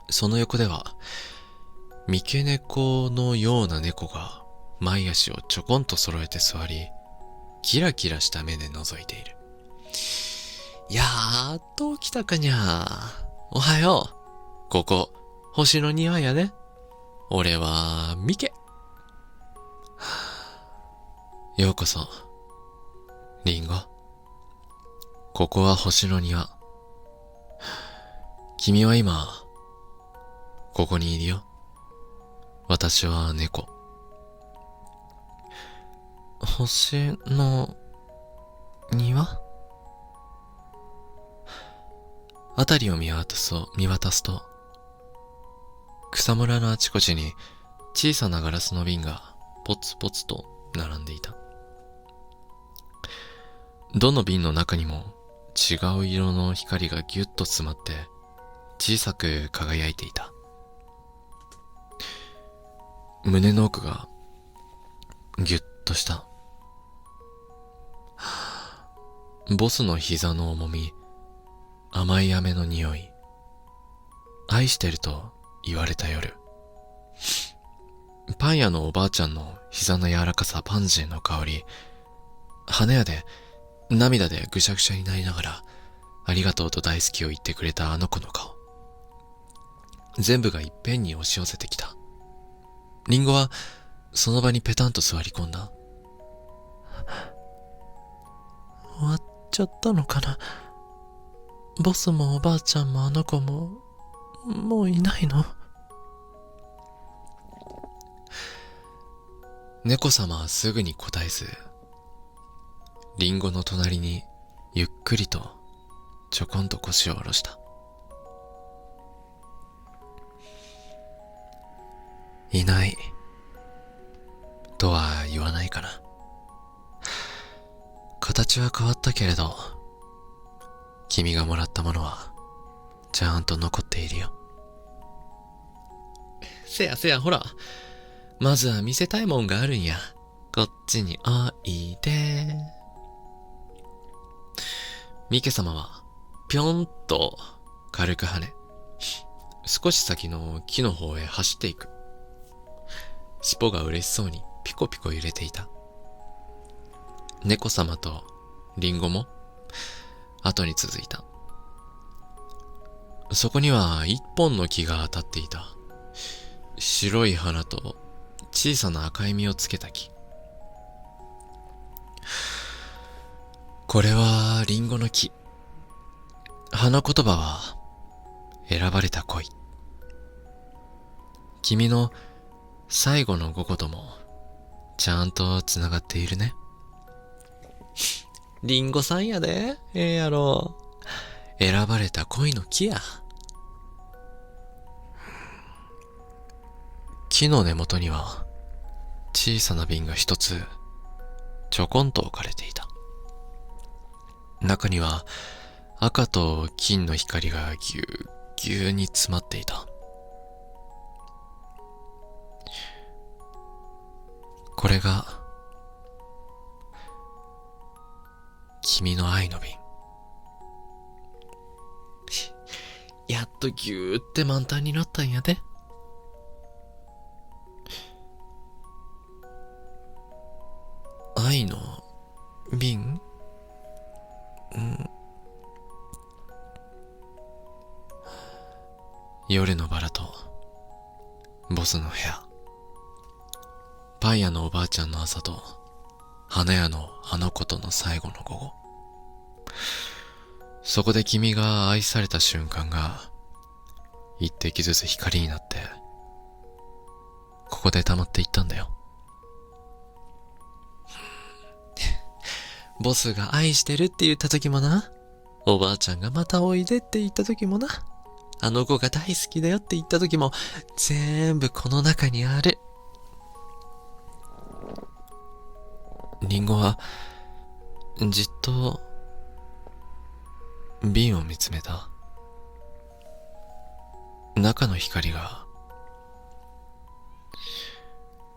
その横では、三毛猫のような猫が前足をちょこんと揃えて座り、キラキラした目で覗いている。やっと起きたかにゃ。おはよう。ここ、星の庭やね。俺は、三毛。ようこそ、リンゴ。ここは星の庭。君は今、ここにいるよ。私は猫。星の庭？あたりを見渡すと、草むらのあちこちに小さなガラスの瓶がポツポツと並んでいた。どの瓶の中にも違う色の光がギュッと詰まって小さく輝いていた。胸の奥がギュッとした。ボスの膝の重み、甘い飴の匂い、愛してると言われた夜。パン屋のおばあちゃんの膝の柔らかさ、パンジーの香り、花屋で涙でぐしゃぐしゃになりながらありがとうと大好きを言ってくれたあの子の顔、全部がいっぺんに押し寄せてきた。リンゴはその場にペタンと座り込んだ。終わっちゃったのかな。ボスもおばあちゃんもあの子ももういないの？猫様はすぐに答えず、リンゴの隣にゆっくりとちょこんと腰を下ろした。いないとは言わないかな。形は変わったけれど、君がもらったものはちゃんと残っているよ。せやせや、ほら、まずは見せたいもんがあるんや。こっちにおいで。ミケ様はぴょんと軽く跳ね、少し先の木の方へ走っていく。尻尾が嬉しそうにピコピコ揺れていた。猫様とリンゴも後に続いた。そこには一本の木が立っていた。白い花と小さな赤い実をつけた木。これはリンゴの木。花言葉は選ばれた恋。君の最後の5個ともちゃんとつながっているね。リンゴさんやで。ええやろ。選ばれた恋の木や。木の根元には小さな瓶が一つちょこんと置かれていた。中には赤と金の光がぎゅうぎゅうに詰まっていた。これが君の愛の瓶。やっとぎゅーって満タンになったんやで。愛の瓶？夜のバラとボスの部屋、パン屋のおばあちゃんの朝と花屋のあの子との最後の午後、そこで君が愛された瞬間が一滴ずつ光になってここで溜まっていったんだよ。ボスが愛してるって言った時もな、おばあちゃんがまたおいでって言った時もな、あの子が大好きだよって言った時も、全部この中にある。リンゴはじっと瓶を見つめた。中の光が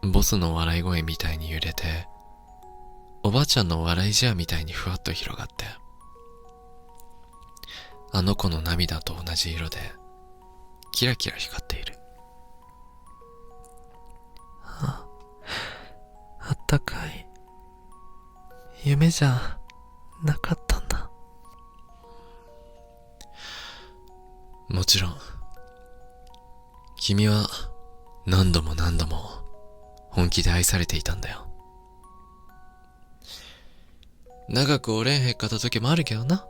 ボスの笑い声みたいに揺れて、おばあちゃんの笑いじわみたいにふわっと広がって、あの子の涙と同じ色でキラキラ光っている。あったかい夢じゃなかったんだ。もちろん君は何度も何度も本気で愛されていたんだよ。長くおれんへんかった時もあるけどな。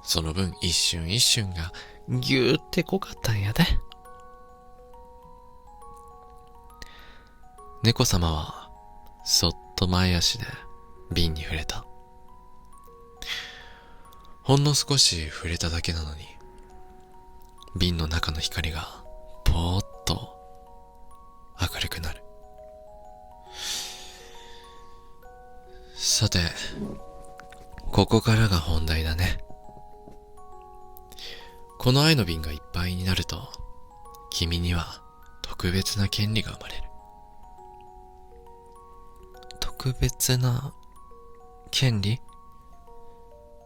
その分一瞬一瞬がぎゅーって濃かったんやで。猫様はそっと前足で瓶に触れた。ほんの少し触れただけなのに、瓶の中の光がぽーっと明るくなる。さて、ここからが本題だね。この愛の瓶がいっぱいになると、君には特別な権利が生まれる。特別な権利？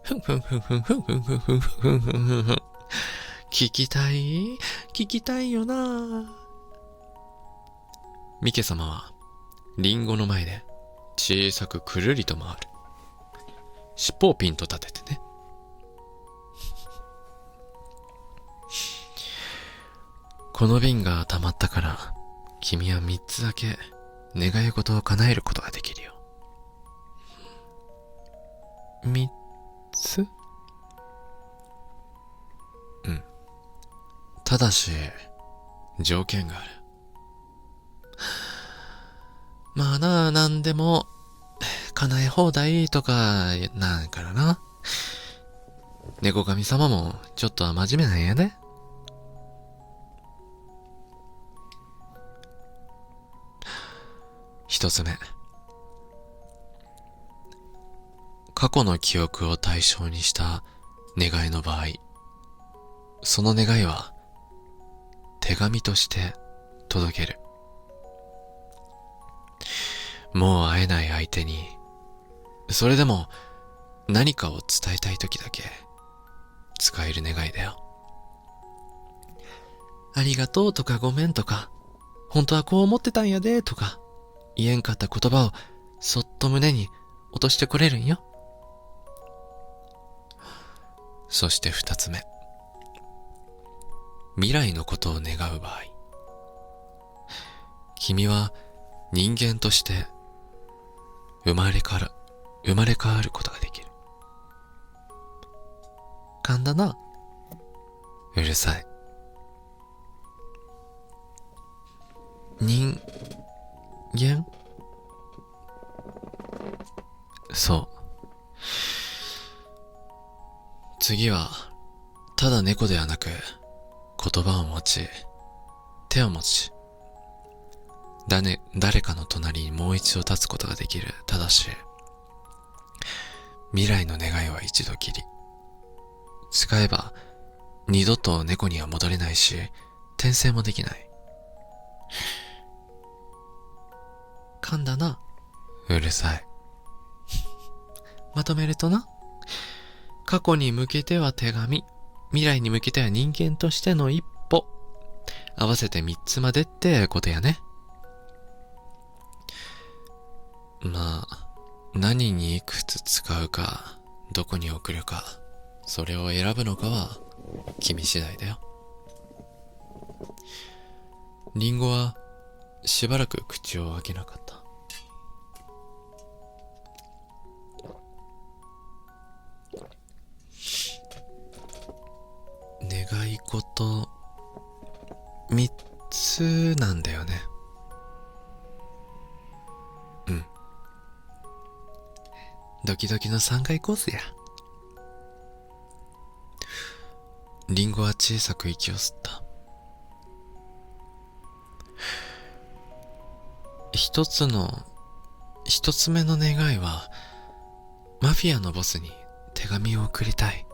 ふんふんふんふんふんふんふんふんふんふんふんふん。聞きたいよな。ミケ様はリンゴの前で小さくくるりと回る。尻尾をピンと立ててね。この瓶が溜まったから、君は3つだけ願い事を叶えることができるよ。3つ？ただし、条件がある。まあな、なんでも叶え放題とかなんからな。猫神様もちょっとは真面目なんやで。一つ目。過去の記憶を対象にした願いの場合、その願いは手紙として届ける。もう会えない相手に、それでも何かを伝えたい時だけ使える願いだよ。ありがとうとかごめんとか、本当はこう思ってたんやでとか、言えんかった言葉をそっと胸に落としてこれるんよ。そして二つ目。未来のことを願う場合、君は人間として生まれ変わることができる。噛んだな。うるさい。人間？そう。次は、ただ猫ではなく、言葉を持ち、手を持ち、誰かの隣にもう一度立つことができる。ただし、未来の願いは一度きり。使えば、二度と猫には戻れないし、転生もできない。噛んだな。うるさい。まとめるとな。過去に向けては手紙、未来に向けては人間としての一歩。合わせて3つまでってことやね。まあ、何にいくつ使うか、どこに送るか、それを選ぶのかは、君次第だよ。リンゴは、しばらく口を開けなかった。願い事、3つなんだよね。うん。ドキドキの3回コースや。リンゴは小さく息を吸った。一つ目の願いは、マフィアのボスに手紙を送りたい。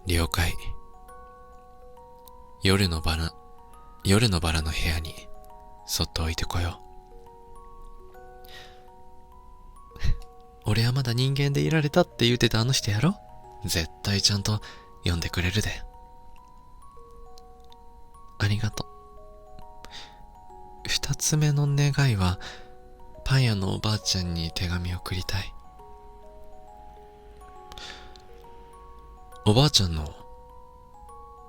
了解。夜のバラの部屋にそっと置いてこよう。俺はまだ人間でいられたって言うてたあの人やろ？絶対ちゃんと読んでくれるで。ありがとう。2つ目の願いは、パン屋のおばあちゃんに手紙を送りたい。おばあちゃんの、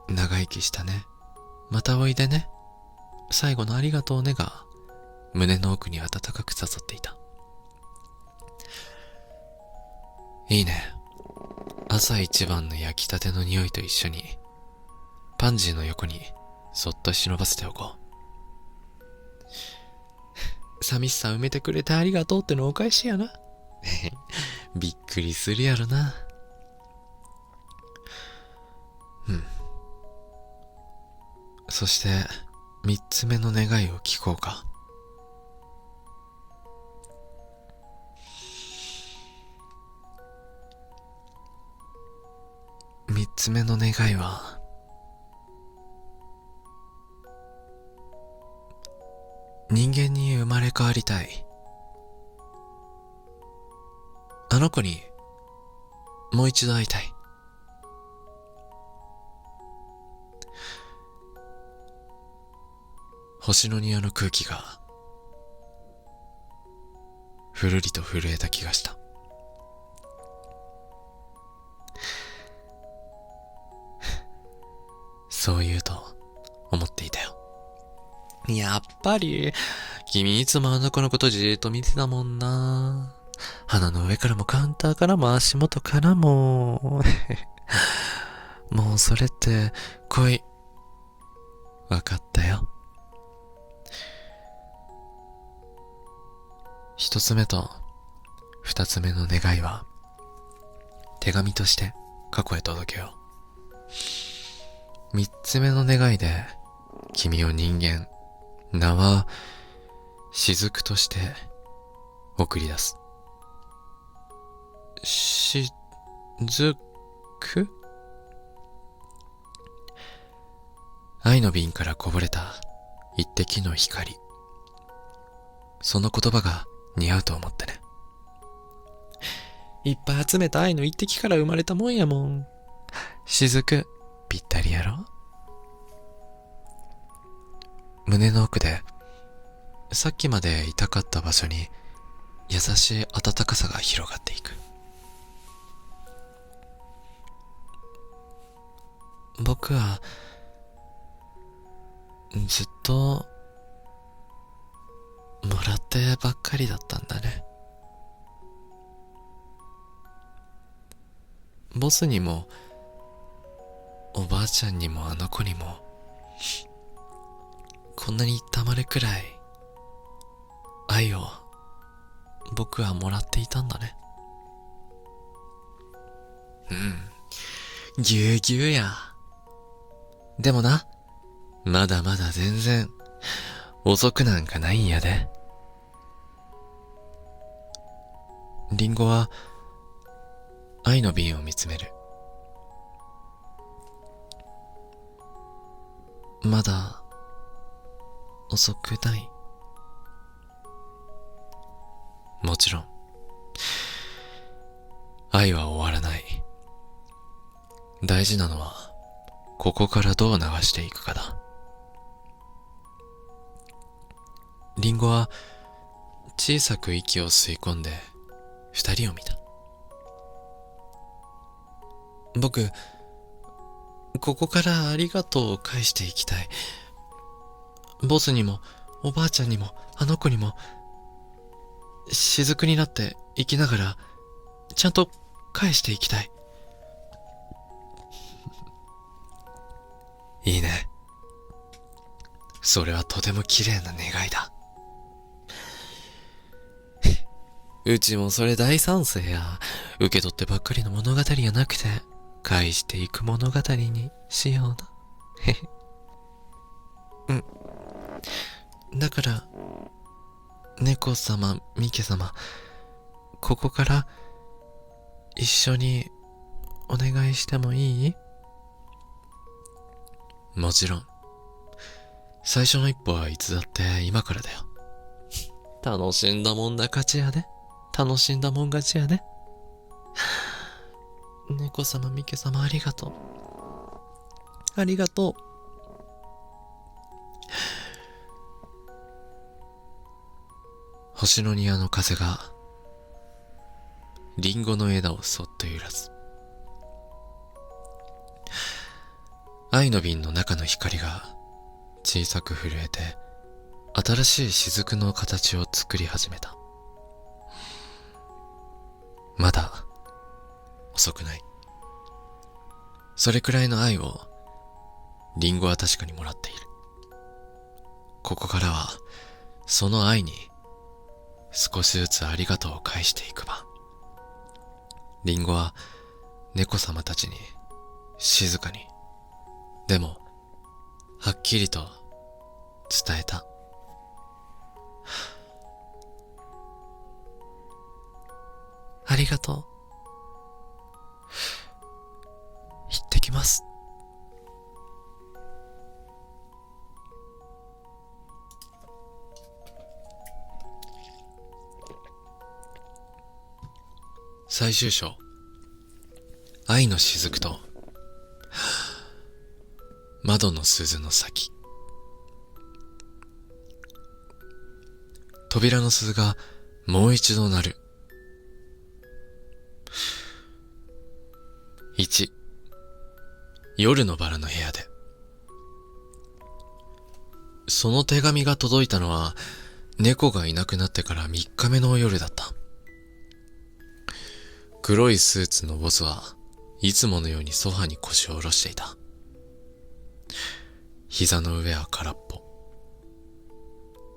長生きしたね。またおいでね。最後のありがとうねが、胸の奥に温かく刺さっていた。いいね。朝一番の焼きたての匂いと一緒に、パンジーの横にそっと忍ばせておこう。寂しさ埋めてくれてありがとうってのお返しやな。びっくりするやろな。そして、三つ目の願いを聞こうか。つ目の願いは、人間に生まれ変わりたい。あの子にもう一度会いたい。星の庭の空気がふるりと震えた気がした。そう言うと思っていたよ。やっぱり君いつもあの子のことじーっと見てたもんな。鼻の上からもカウンターからも足元からももうそれって恋。わかったよ。一つ目と二つ目の願いは手紙として過去へ届けよう。三つ目の願いで君を人間、名は雫として送り出す。しずく？愛の瓶からこぼれた一滴の光。その言葉が似合うと思ってね。いっぱい集めた愛の一滴から生まれたもんやもん。雫、ぴったりやろ？胸の奥で、さっきまで痛かった場所に優しい温かさが広がっていく。僕はずっともらってばっかりだったんだね。ボスにもおばあちゃんにもあの子にもこんなにたまるくらい愛を僕はもらっていたんだね。ぎゅうぎゅうや。でもな、まだまだ全然遅くなんかないんやで。リンゴは愛の瓶を見つめる。まだ遅くない。もちろん愛は終わらない。大事なのはここからどう流していくかだ。リンゴは小さく息を吸い込んで二人を見た。僕、ここからありがとうを返していきたい。ボスにもおばあちゃんにもあの子にも雫になって生きながらちゃんと返していきたい。いいね。それはとても綺麗な願いだ。うちもそれ大賛成や。受け取ってばっかりの物語やなくて、返していく物語にしような。へへ。だから、猫様、ミケ様、ここから一緒にお願いしてもいい？もちろん。最初の一歩はいつだって今からだよ。楽しんだもんだ勝ちやで。楽しんだもん勝ちやで。猫様、ミケ様、ありがとう。ありがとう。星の庭の風がリンゴの枝をそっと揺らす。愛の瓶の中の光が小さく震えて新しい雫の形を作り始めた。まだ遅くない。それくらいの愛をリンゴは確かにもらっている。ここからはその愛に少しずつありがとうを返していく番。リンゴは猫様たちに静かに、でもはっきりと伝えた。ありがとう。一滴ます。最終章、愛の雫と窓の鈴の先。扉の鈴がもう一度鳴る。1、夜のバラの部屋で。その手紙が届いたのは猫がいなくなってから3日目の夜だった。黒いスーツのボスはいつものようにソファに腰を下ろしていた。膝の上は空っぽ。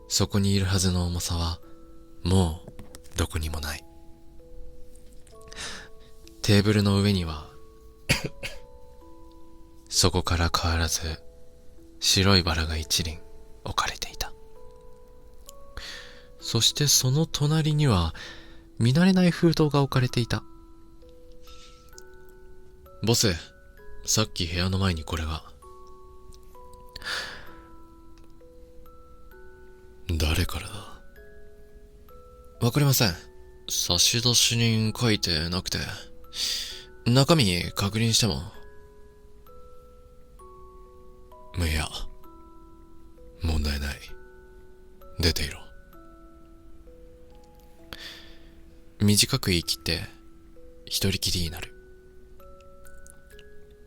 そこにいるはずの重さはもうどこにもない。テーブルの上にはそこから変わらず白いバラが一輪置かれていた。そしてその隣には見慣れない封筒が置かれていた。ボス、さっき部屋の前にこれが。誰からだ？わかりません。差出人書いてなくて、中身確認しても。いや、問題ない。出ていろ。短く言い切って一人きりになる。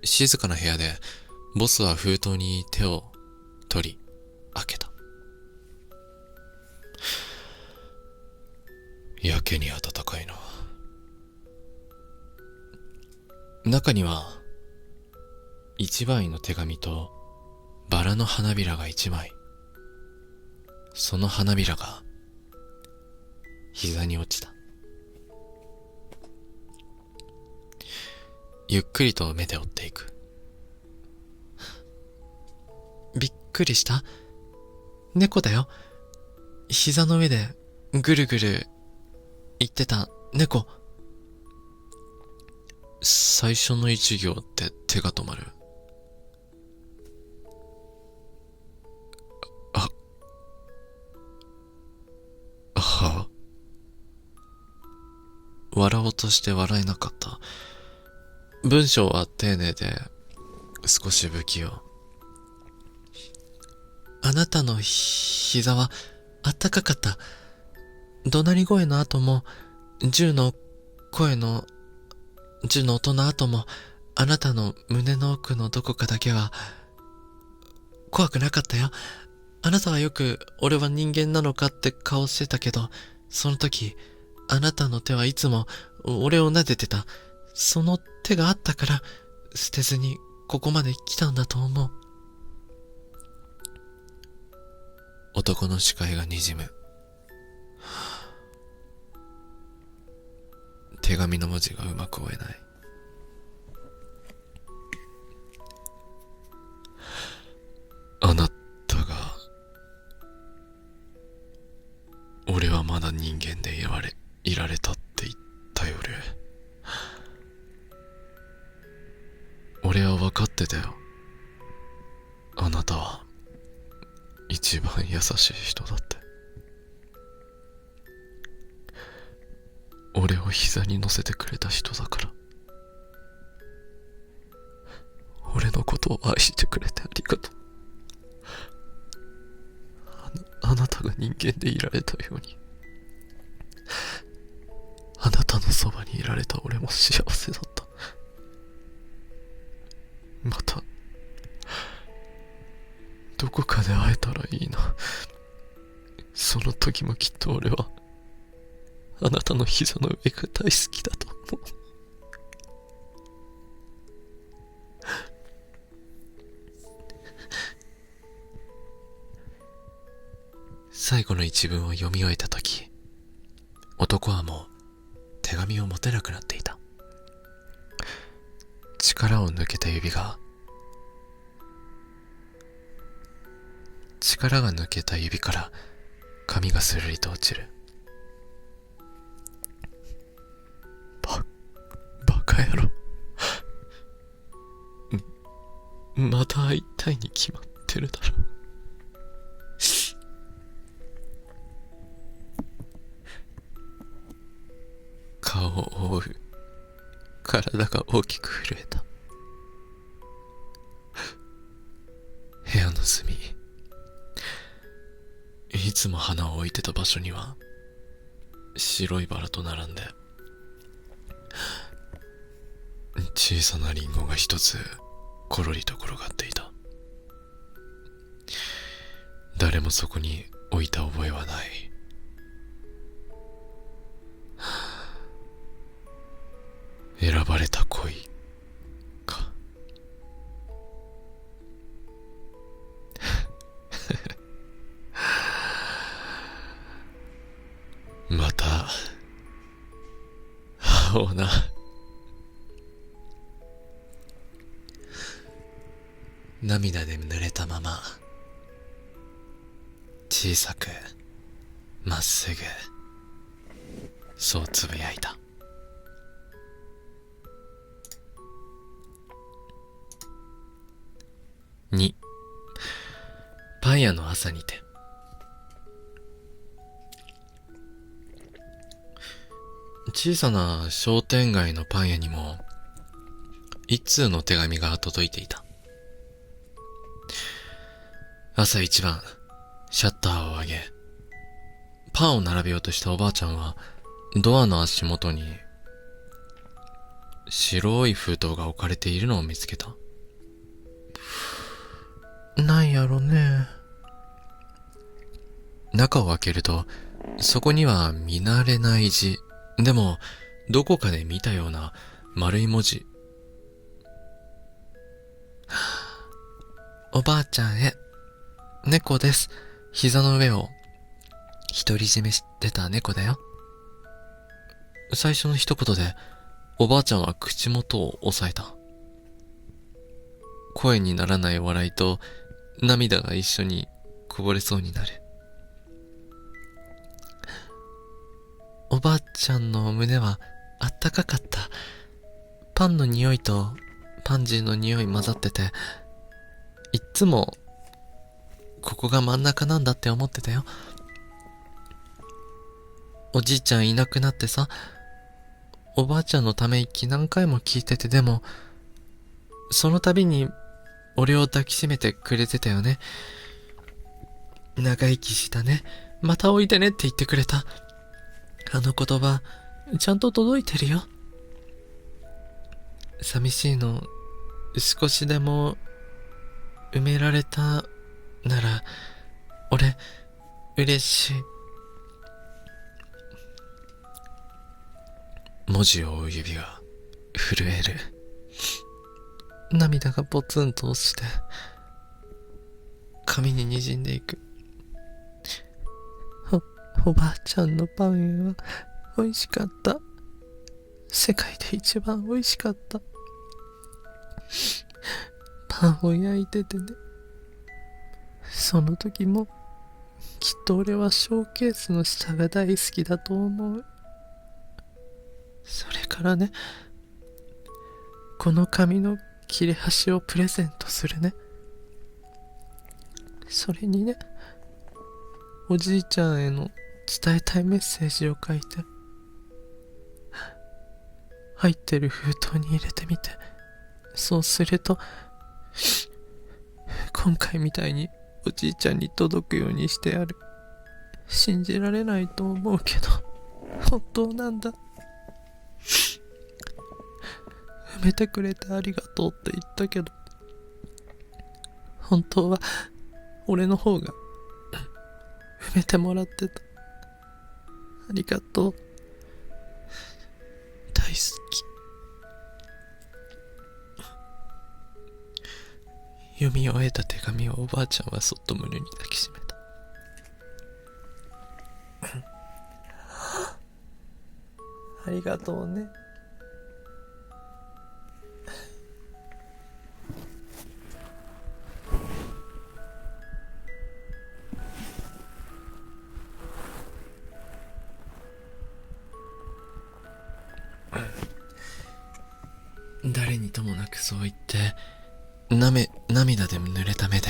静かな部屋でボスは封筒に手を取り開けた。やけに暖かいな。中には一枚の手紙とバラの花びらが一枚。その花びらが膝に落ちた。ゆっくりと目で追っていく。びっくりした？猫だよ。膝の上でぐるぐる言ってた猫。最初の一行って手が止まる。は笑おうとして笑えなかった。文章は丁寧で少し不器用。あなたの膝はあったかかった。怒鳴り声の後も、銃の音の後も、あなたの胸の奥のどこかだけは怖くなかったよ。あなたはよく俺は人間なのかって顔してたけど、その時あなたの手はいつも俺を撫でてた。その手があったから捨てずにここまで来たんだと思う。男の視界が滲む。手紙の文字がうまく追えない。あなたが、俺はまだ人間でいられたって言ったよね。俺は分かってたよ。あなたは一番優しい人だって。俺を膝に乗せてくれた人だから。俺のことを愛してくれてありがとう。あなたが人間でいられたように、あなたのそばにいられた俺も幸せだった。またどこかで会えたらいいな。その時もきっと俺はあなたの膝の上が大好きだと思う。最後の一文を読み終えた時、男はもう手紙を持てなくなっていた。力を抜けた指が、力が抜けた指から紙がするりと落ちる。バカ野郎。また会いたいに決まってるだろ。顔を覆う体が大きく震えた。部屋の隅、いつも花を置いてた場所には白いバラと並んで小さなリンゴが一つころりと転がっていた。誰もそこに置いた覚えはない。選ばれた恋か。また会おうな。涙で濡れたまま、小さくまっすぐ、そうつぶやいた。2、パン屋の朝にて。小さな商店街のパン屋にも一通の手紙が届いていた。朝一番シャッターを上げ、パンを並べようとしたおばあちゃんはドアの足元に白い封筒が置かれているのを見つけた。なんやろね。中を開けると、そこには見慣れない字、でもどこかで見たような丸い文字。おばあちゃんへ、猫です。膝の上を独り占めしてた猫だよ。最初の一言でおばあちゃんは口元を押さえた。声にならない笑いと涙が一緒にこぼれそうになる。おばあちゃんの胸はあったかかった。パンの匂いとパンジーの匂い混ざってて、いっつもここが真ん中なんだって思ってたよ。おじいちゃんいなくなってさ、おばあちゃんのため息何回も聞いてて、でもその度に俺を抱きしめてくれてたよね。長生きしたね、またおいでねって言ってくれた。あの言葉ちゃんと届いてるよ。寂しいの少しでも埋められたなら俺嬉しい。文字を追う指が震える。涙がポツンと落ちて髪に滲んでいく。おばあちゃんのパンは美味しかった。世界で一番美味しかった。パンを焼いててね。その時もきっと俺はショーケースの下が大好きだと思う。それからね、この紙の切れ端をプレゼントするね。それにね、おじいちゃんへの伝えたいメッセージを書いて、入ってる封筒に入れてみて。そうすると今回みたいにおじいちゃんに届くようにしてやる。信じられないと思うけど本当なんだ。埋めてくれてありがとうって言ったけど、本当は俺の方が埋めてもらってた。ありがとう。大好き。読み終えた手紙をおばあちゃんはそっと胸に抱きしめた。ありがとうね。誰にともなくそう言って涙で濡れた目で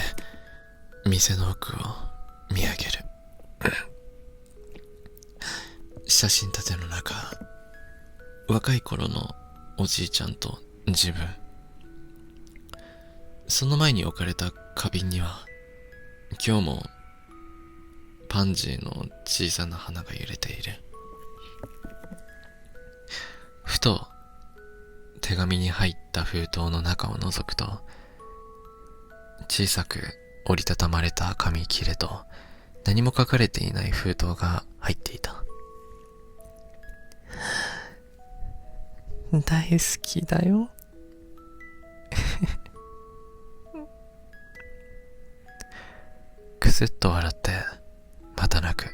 店の奥を見上げる。写真立ての中、若い頃のおじいちゃんと自分、その前に置かれた花瓶には今日もパンジーの小さな花が揺れている。ふと手紙に入った封筒の中を覗くと、小さく折りたたまれた紙切れと何も書かれていない封筒が入っていた。大好きだよ。くすっと笑ってまた泣く。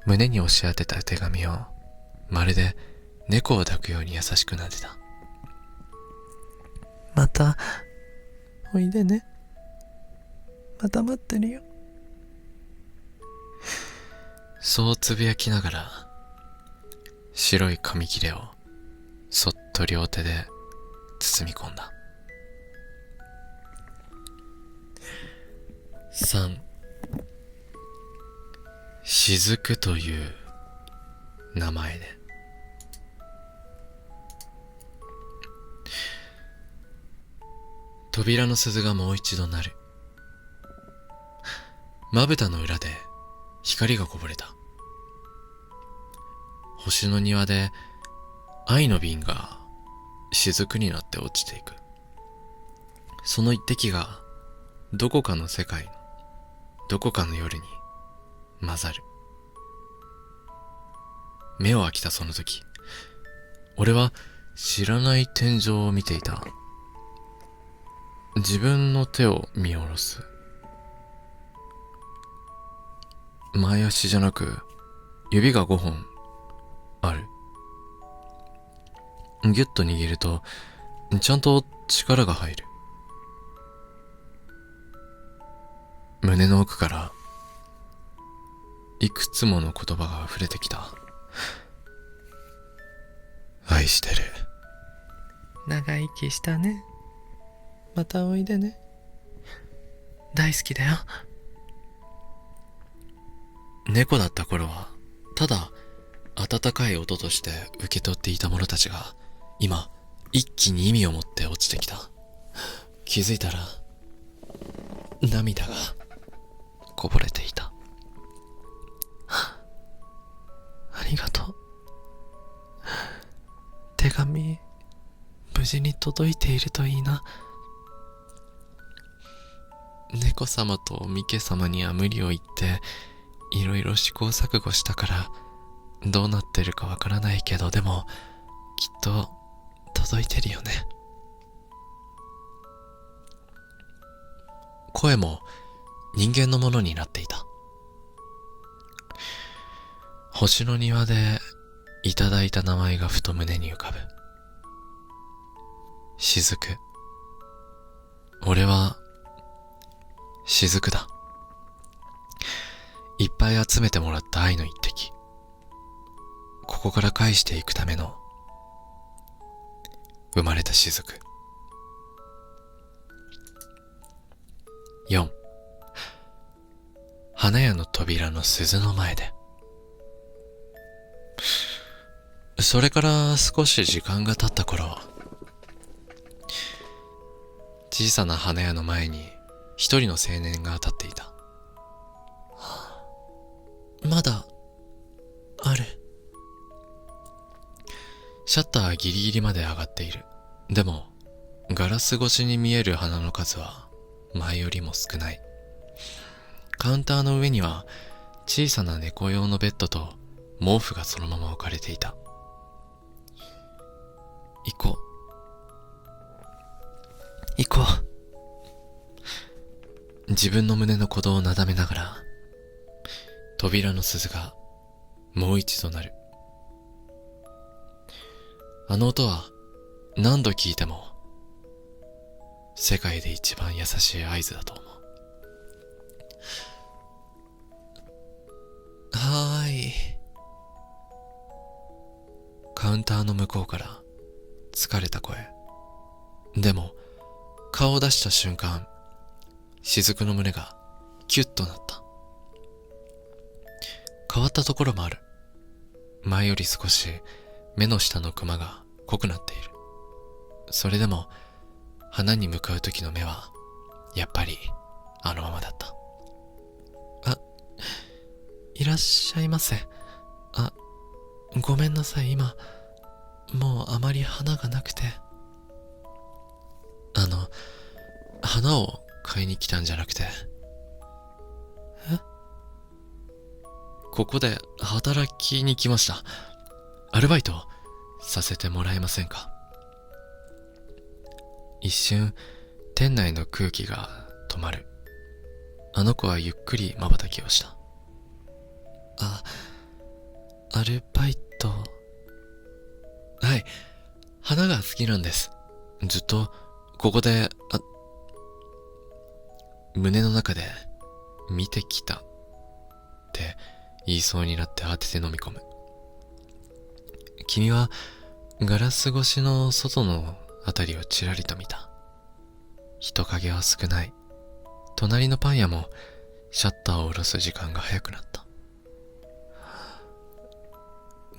胸に押し当てた手紙をまるで猫を抱くように優しく撫でた。またおいでね。また待ってるよ。そうつぶやきながら白い紙切れをそっと両手で包み込んだ。3、雫という名前で。扉の鈴がもう一度鳴る。まぶたの裏で光がこぼれた。星の庭で愛の瓶が雫になって落ちていく。その一滴がどこかの世界のどこかの夜に混ざる。目を開けたその時、俺は知らない天井を見ていた。自分の手を見下ろす。前足じゃなく指が5本ある。ギュッと握るとちゃんと力が入る。胸の奥からいくつもの言葉が溢れてきた。愛してる。長生きしたね。またおいでね。大好きだよ。猫だった頃はただ温かい音として受け取っていた者たちが今一気に意味を持って落ちてきた。気づいたら涙がこぼれていた。ありがとう。手紙無事に届いているといいな。猫様とミケ様には無理を言っていろいろ試行錯誤したからどうなってるかわからないけど、でもきっと届いてるよね。声も人間のものになっていた。星の庭でいただいた名前がふと胸に浮かぶ。雫。俺は雫だ。いっぱい集めてもらった愛の一滴、ここから返していくための生まれた雫。4、花屋の扉の鈴の前で。それから少し時間が経った頃、小さな花屋の前に一人の青年が立っていた。まだある。シャッターギリギリまで上がっている。でもガラス越しに見える花の数は前よりも少ない。カウンターの上には小さな猫用のベッドと毛布がそのまま置かれていた。行こう。自分の胸の鼓動をなだめながら扉の鈴がもう一度鳴る。あの音は何度聞いても世界で一番優しい合図だと思う。はーい。カウンターの向こうから疲れた声。でも、顔を出した瞬間、雫の胸がキュッとなった。変わったところもある。前より少し目の下のクマが濃くなっている。それでも、花に向かう時の目は、やっぱりあのままだった。いらっしゃいませ。ごめんなさい、今、もうあまり花がなくて。花を買いに来たんじゃなくて。ここで働きに来ました。アルバイトさせてもらえませんか？一瞬、店内の空気が止まる。あの子はゆっくり瞬きをした。アルバイト。はい、花が好きなんです。ずっとここで、胸の中で見てきたって言いそうになって慌てて飲み込む。君はガラス越しの外のあたりをちらりと見た。人影は少ない。隣のパン屋もシャッターを下ろす時間が早くなった。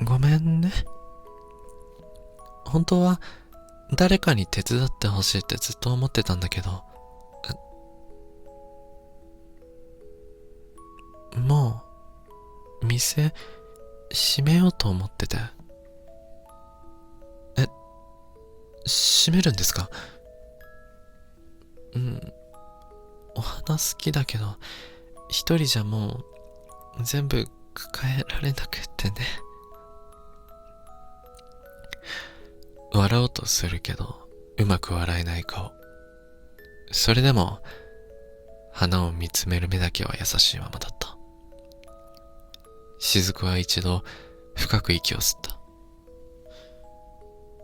ごめんね。本当は誰かに手伝ってほしいってずっと思ってたんだけど、もう店閉めようと思ってて。閉めるんですか？お花好きだけど、一人じゃもう全部抱えられなくってね。笑おうとするけど、うまく笑えない顔。それでも、花を見つめる目だけは優しいままだった。雫は一度、深く息を吸っ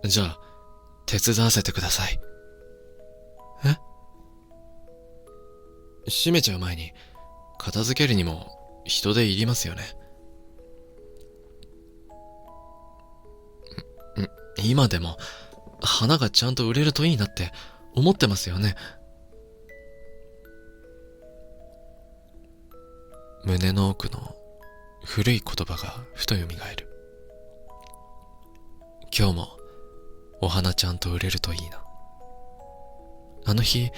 た。じゃあ、手伝わせてください。閉めちゃう前に、片付けるにも人手いりますよね。今でも、花がちゃんと売れるといいなって思ってますよね。胸の奥の古い言葉がふと蘇る。今日もお花ちゃんと売れるといいな。あの日、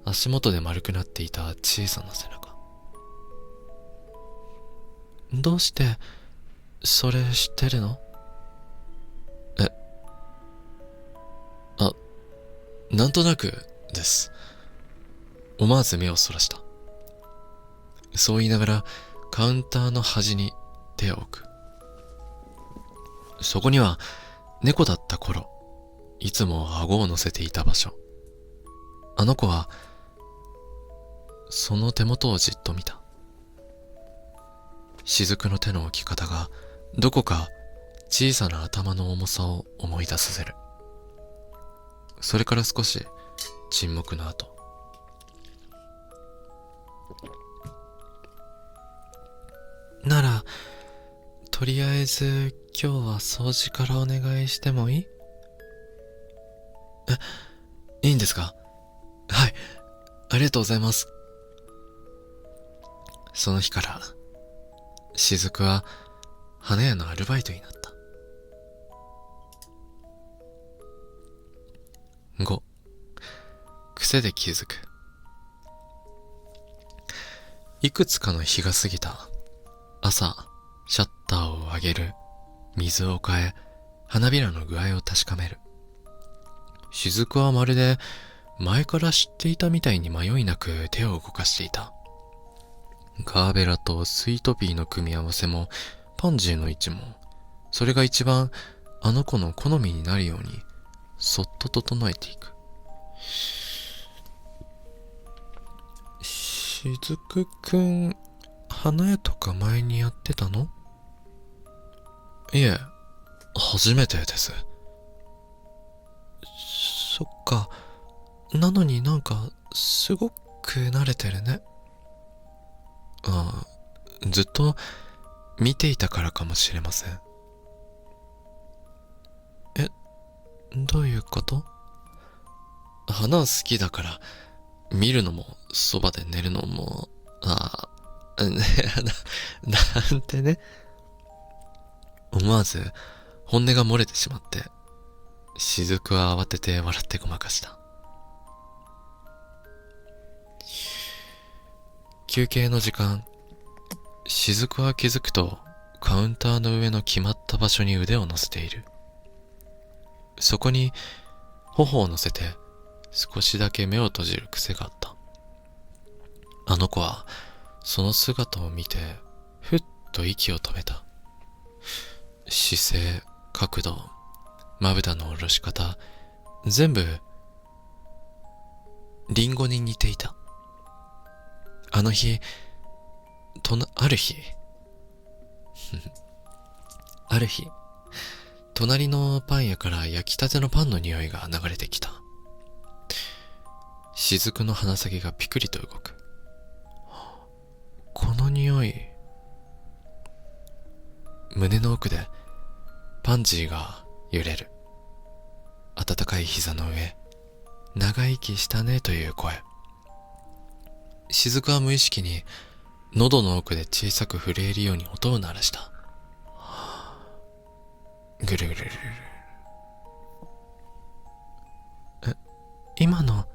足元で丸くなっていた小さな背中。どうしてそれ知ってるの？なんとなくです。思わず目をそらした。そう言いながらカウンターの端に手を置く。そこには猫だった頃、いつも顎を乗せていた場所。あの子はその手元をじっと見た。雫の手の置き方がどこか小さな頭の重さを思い出させる。それから少し沈黙の後、ならとりあえず今日は掃除からお願いしてもいい？いいんですか？はい、ありがとうございます。その日から雫は花屋のアルバイトになった。5、癖で気づく。いくつかの日が過ぎた。朝、シャッターを上げる。水を変え、花びらの具合を確かめる。雫はまるで前から知っていたみたいに迷いなく手を動かしていた。ガーベラとスイートピーの組み合わせも、パンジーの位置も、それが一番あの子の好みになるように、そっと整えていく。雫くん、花屋とか前にやってたの？いえ、初めてです。そっか。なのになんか、すごく慣れてるね。ずっと見ていたからかもしれません。どういうこと？花好きだから、見るのも、そばで寝るのも、ね、なんてね。思わず、本音が漏れてしまって、雫は慌てて笑ってごまかした。休憩の時間、雫は気づくと、カウンターの上の決まった場所に腕を乗せている。そこに、頬を乗せて、少しだけ目を閉じる癖があった。あの子は、その姿を見て、ふっと息を止めた。姿勢、角度、まぶたの下ろし方、全部、リンゴに似ていた。あの日、ある日、ある日、隣のパン屋から焼きたてのパンの匂いが流れてきた。雫の鼻先がピクリと動く。この匂い。胸の奥でパンジーが揺れる。暖かい膝の上、長生きしたねという声。雫は無意識に喉の奥で小さく震えるように音を鳴らした。ぐるぐるぐる。今の、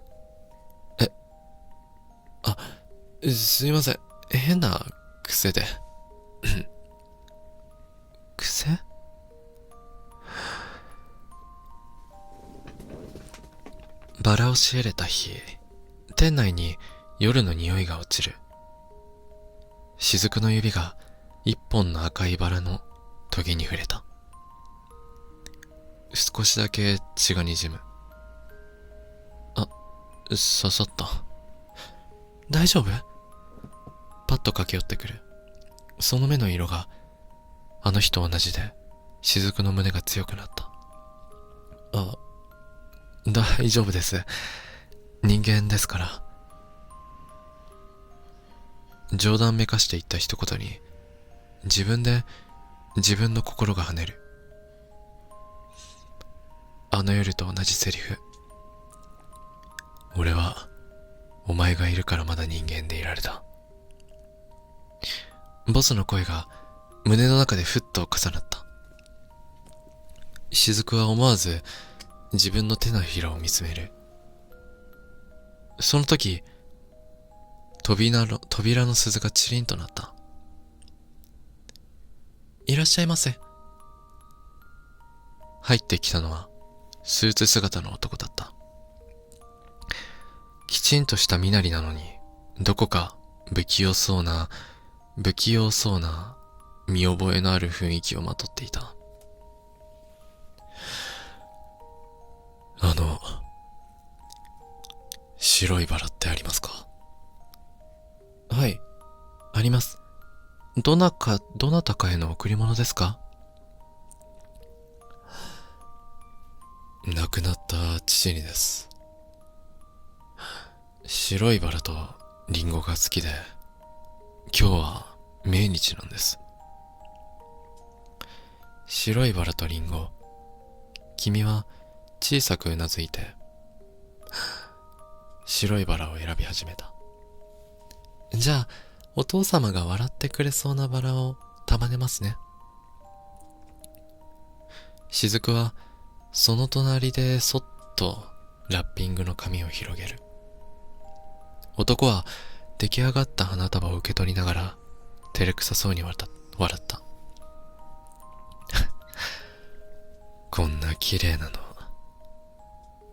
すいません。変な癖で。癖？バラを仕入れた日、店内に夜の匂いが落ちる。雫の指が一本の赤いバラのトゲに触れた。少しだけ血が滲む。刺さった。大丈夫？パッと駆け寄ってくる。その目の色があの日と同じで、雫の胸が強くなった。大丈夫です。人間ですから。冗談めかして言った一言に、自分で自分の心が跳ねる。あの夜と同じセリフ。俺は、お前がいるからまだ人間でいられた。ボスの声が胸の中でふっと重なった。雫は思わず自分の手のひらを見つめる。その時、扉の鈴がチリンとなった。いらっしゃいませ。入ってきたのはスーツ姿の男だった。きちんとした身なりなのに、どこか不器用そうな見覚えのある雰囲気をまとっていた。白いバラってありますか？はい、あります。どなたかへの贈り物ですか？亡くなった父にです。白いバラとリンゴが好きで、今日は命日なんです。白いバラとリンゴ。君は小さくうなずいて、白いバラを選び始めた。じゃあ、お父様が笑ってくれそうなバラを束ねますね。雫は、その隣でそっとラッピングの紙を広げる。男は出来上がった花束を受け取りながら、照れくさそうに笑った。こんな綺麗なの、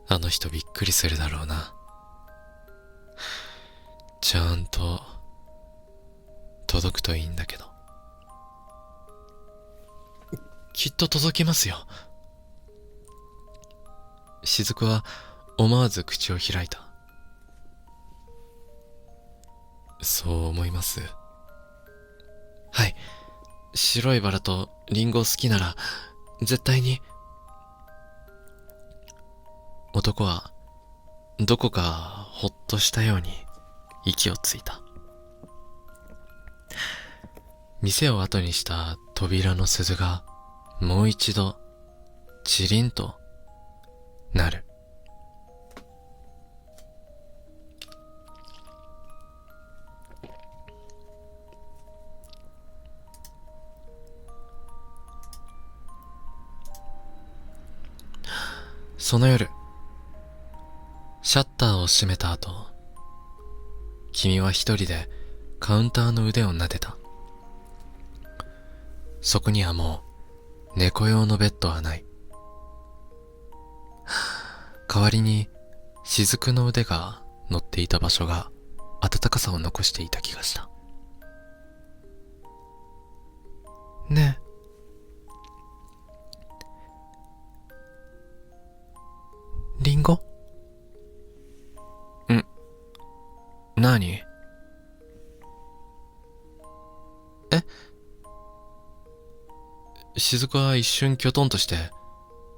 あの人びっくりするだろうな。ちゃんと、届くといいんだけど。きっと届きますよ。雫は思わず口を開いた。そう思います。はい。白いバラとリンゴ好きなら、絶対に。男は、どこかほっとしたように息をついた。店を後にした扉の鈴がもう一度チリンとなる。その夜、シャッターを閉めた後、君は一人でカウンターの腕を撫でた。そこにはもう猫用のベッドはない。代わりに雫の腕が乗っていた場所が暖かさを残していた気がした。ねえ、リンゴ？何？雫は一瞬きょとんとして、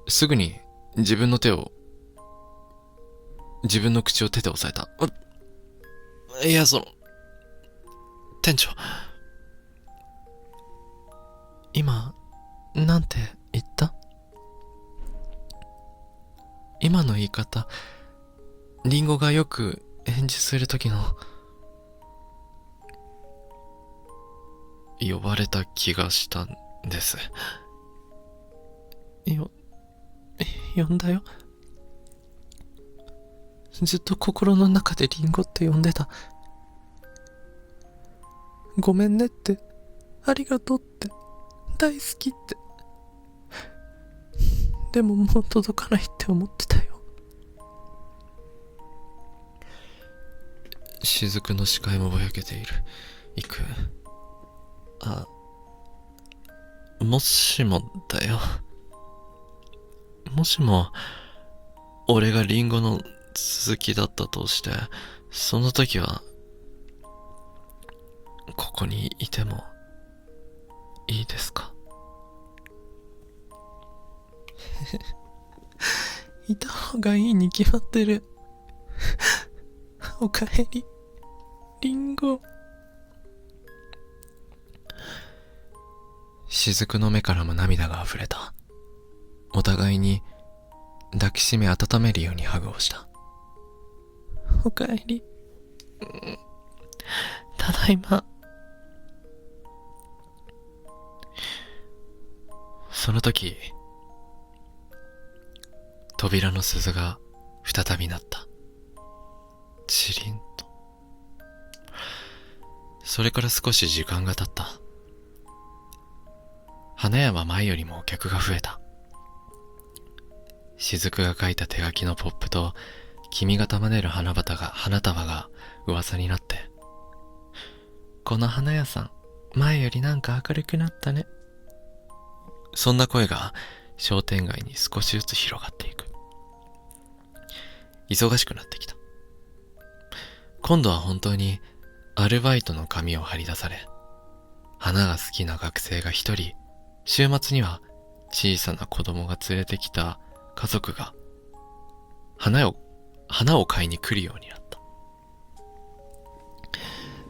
すぐに自分の口を手で押さえた。いや、店長。今、なんて言った？今の言い方、リンゴがよく返事するときの。呼ばれた気がしたんです。呼んだよ。ずっと心の中でリンゴって呼んでた。ごめんねって、ありがとうって、大好きって。でももう届かないって思ってたよ。雫の視界もぼやけている。行く。もしもだよ。もしも、俺がリンゴの続きだったとして、その時は、ここにいても、いいですか？いた方がいいに決まってる。おかえり、リンゴ。雫の目からも涙が溢れた。お互いに抱きしめ温めるようにハグをした。おかえり。ただいま。その時、扉の鈴が再び鳴った。チリンと。それから少し時間が経った。花屋は前よりもお客が増えた。雫が書いた手書きのポップと君が束ねる花束が噂になって、この花屋さん、前よりなんか明るくなったね。そんな声が商店街に少しずつ広がっていく。忙しくなってきた。今度は本当にアルバイトの紙を貼り出され、花が好きな学生が一人、週末には小さな子供が連れてきた家族が花を買いに来るようになった。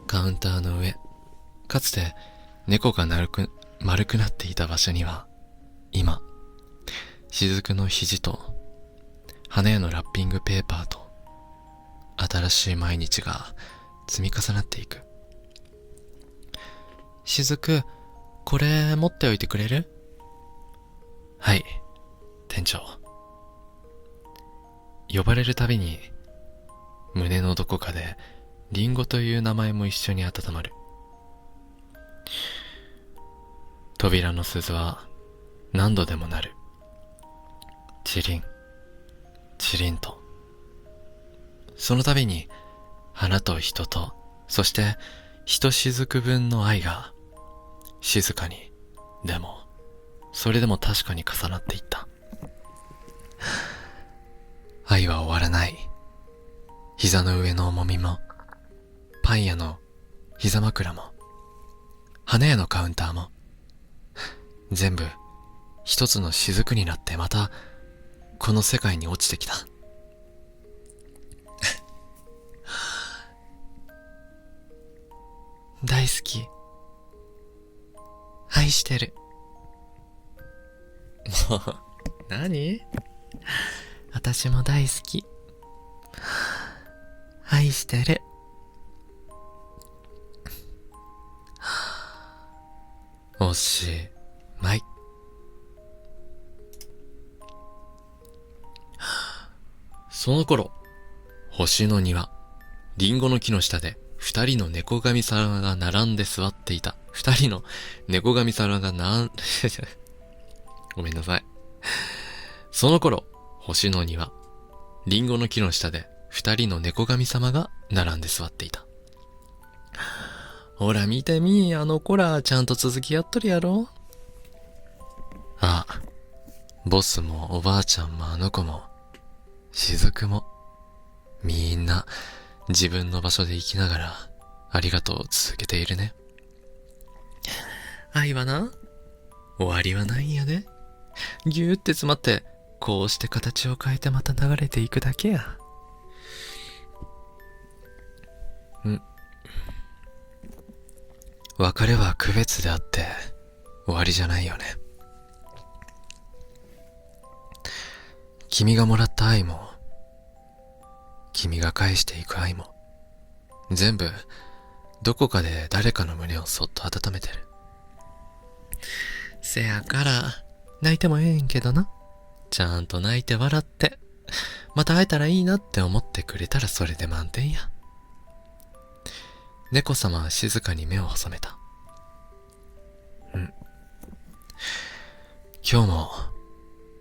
カウンターの上、かつて猫が丸くなっていた場所には、今、雫の肘と花屋のラッピングペーパーと新しい毎日が積み重なっていく。雫、これ持っておいてくれる？はい、店長。呼ばれるたびに胸のどこかでリンゴという名前も一緒に温まる。扉の鈴は何度でも鳴る。チリン、チリンと。その度に花と人と、そしてひとしずく分の愛が静かに、でもそれでも確かに重なっていった。愛は終わらない。膝の上の重みも、パン屋の膝枕も、花屋のカウンターも、全部一つの雫になってまたこの世界に落ちてきた。大好き。愛してる。もう、何？私も大好き。愛してる。おしまい。その頃、星の庭、リンゴの木の下で、二人の猫神様が並んで座っていた。二人の猫神様がごめんなさい。その頃、星の庭、リンゴの木の下で、二人の猫神様が並んで座っていた。ほら見てみ、あの子ら、ちゃんと続きやっとるやろ。あ、ボスもおばあちゃんもあの子も、雫も、みんな、自分の場所で生きながら、ありがとうを続けているね。愛はな、終わりはないんやで。ぎゅーって詰まって、こうして形を変えてまた流れていくだけや。別れは区別であって、終わりじゃないよね。君がもらった愛も、君が返していく愛も、全部、どこかで誰かの胸をそっと温めてる。せやから、泣いてもええんけどな。ちゃんと泣いて笑って、また会えたらいいなって思ってくれたらそれで満点や。猫様は静かに目を細めた。今日も、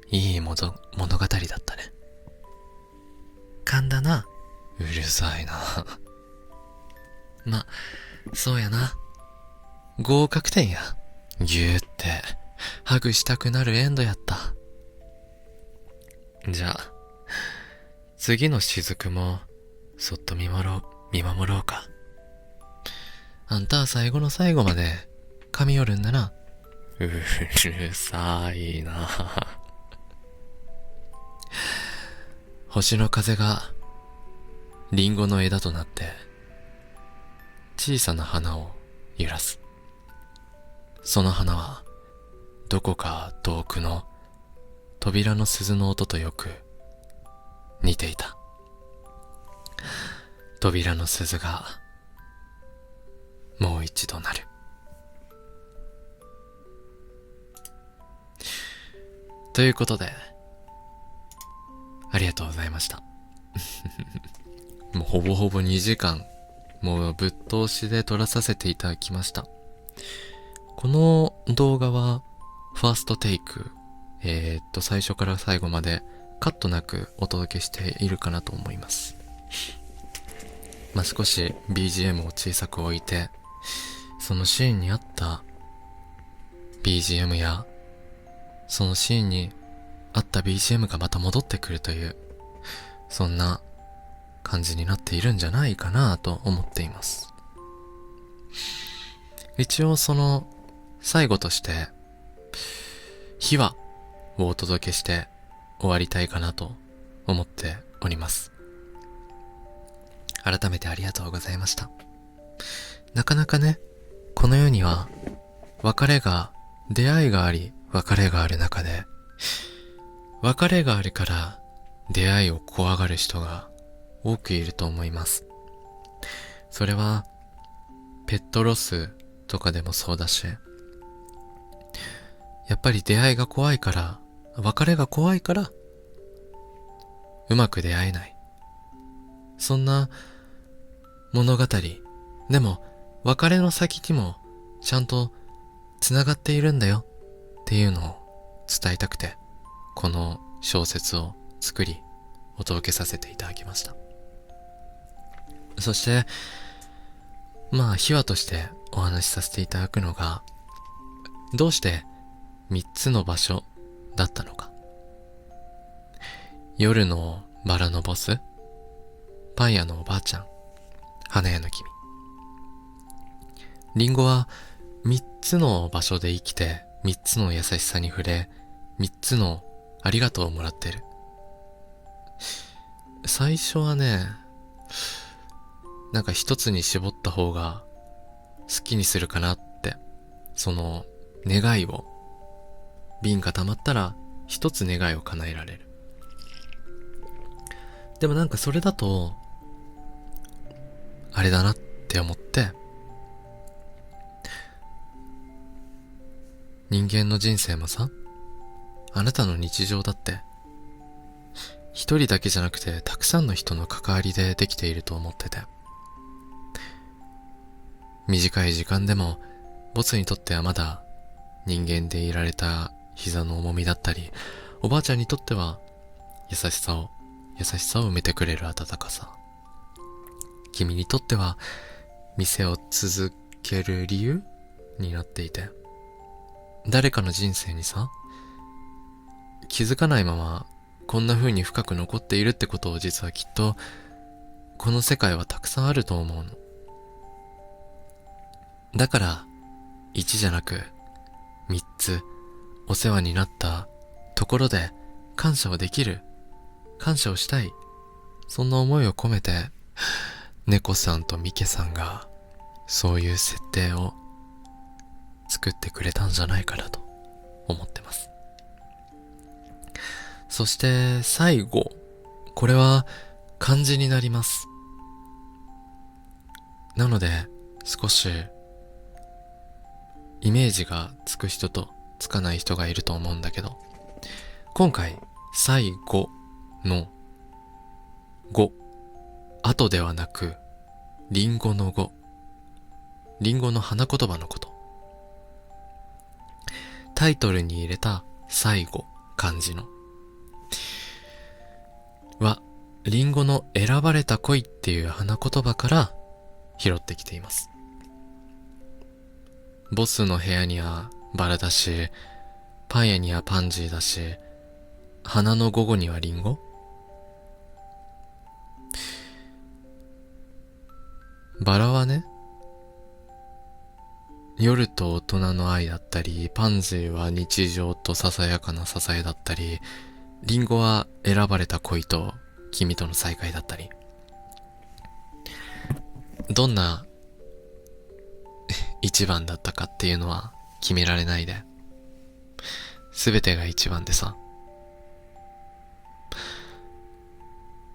いい物語だったね。噛んだな。うるさいな。ま、そうやな。合格点や。ぎゅーって、ハグしたくなるエンドやった。じゃあ、次の雫も、そっと見守ろうか。あんたは最後の最後まで、噛み寄るんだな。うるさいな。星の風が、リンゴの枝となって、小さな花を揺らす。その花は、どこか遠くの扉の鈴の音とよく似ていた。扉の鈴が、もう一度鳴る。ということで、ありがとうございました。もうほぼほぼ2時間、もうぶっ通しで撮らさせていただきました。この動画は、ファーストテイク、最初から最後までカットなくお届けしているかなと思います。少し BGM を小さく置いて、そのシーンに合った BGM や、そのシーンに合った BGM がまた戻ってくるという、そんな感じになっているんじゃないかなと思っています。一応その最後として秘話をお届けして終わりたいかなと思っております。改めてありがとうございました。なかなかね、この世には出会いがあり別れがある中で、別れがあるから出会いを怖がる人が多くいると思います。それはペットロスとかでもそうだし、やっぱり出会いが怖いから、別れが怖いから、うまく出会えない。そんな物語。でも、別れの先にも、ちゃんと繋がっているんだよっていうのを伝えたくて、この小説を作り、お届けさせていただきました。そして、秘話としてお話しさせていただくのが、どうして3つの場所だったのか。夜のバラのボス、パン屋のおばあちゃん、花屋の君。リンゴは3つの場所で生きて、3つの優しさに触れ、3つのありがとうをもらってる。最初はね、一つに絞った方が好きにするかなって、その願いを、瓶が溜まったら一つ願いを叶えられる。でもそれだと、あれだなって思って、人間の人生もさ、あなたの日常だって、一人だけじゃなくてたくさんの人の関わりでできていると思ってて、短い時間でもボスにとってはまだ人間でいられた膝の重みだったり、おばあちゃんにとっては優しさを埋めてくれる温かさ、君にとっては店を続ける理由になっていて、誰かの人生にさ、気づかないままこんな風に深く残っているってことを、実はきっとこの世界はたくさんあると思うの。だから1じゃなく3つお世話になったところで感謝をできる、感謝をしたい、そんな思いを込めて猫さんとミケさんがそういう設定を作ってくれたんじゃないかなと思ってます。そして最後、これは漢字になります。なので少しイメージがつく人とつかない人がいると思うんだけど、今回最後の語、後ではなくリンゴの語、リンゴの花言葉のこと、タイトルに入れた最後、漢字のはリンゴの選ばれた恋っていう花言葉から拾ってきています。ボスの部屋にはバラだし、パン屋にはパンジーだし、花の午後にはリンゴ。バラはね、夜と大人の愛だったり、パンジーは日常とささやかな支えだったり、リンゴは選ばれた恋と君との再会だったり、どんな一番だったかっていうのは決められないで、すべてが一番でさ、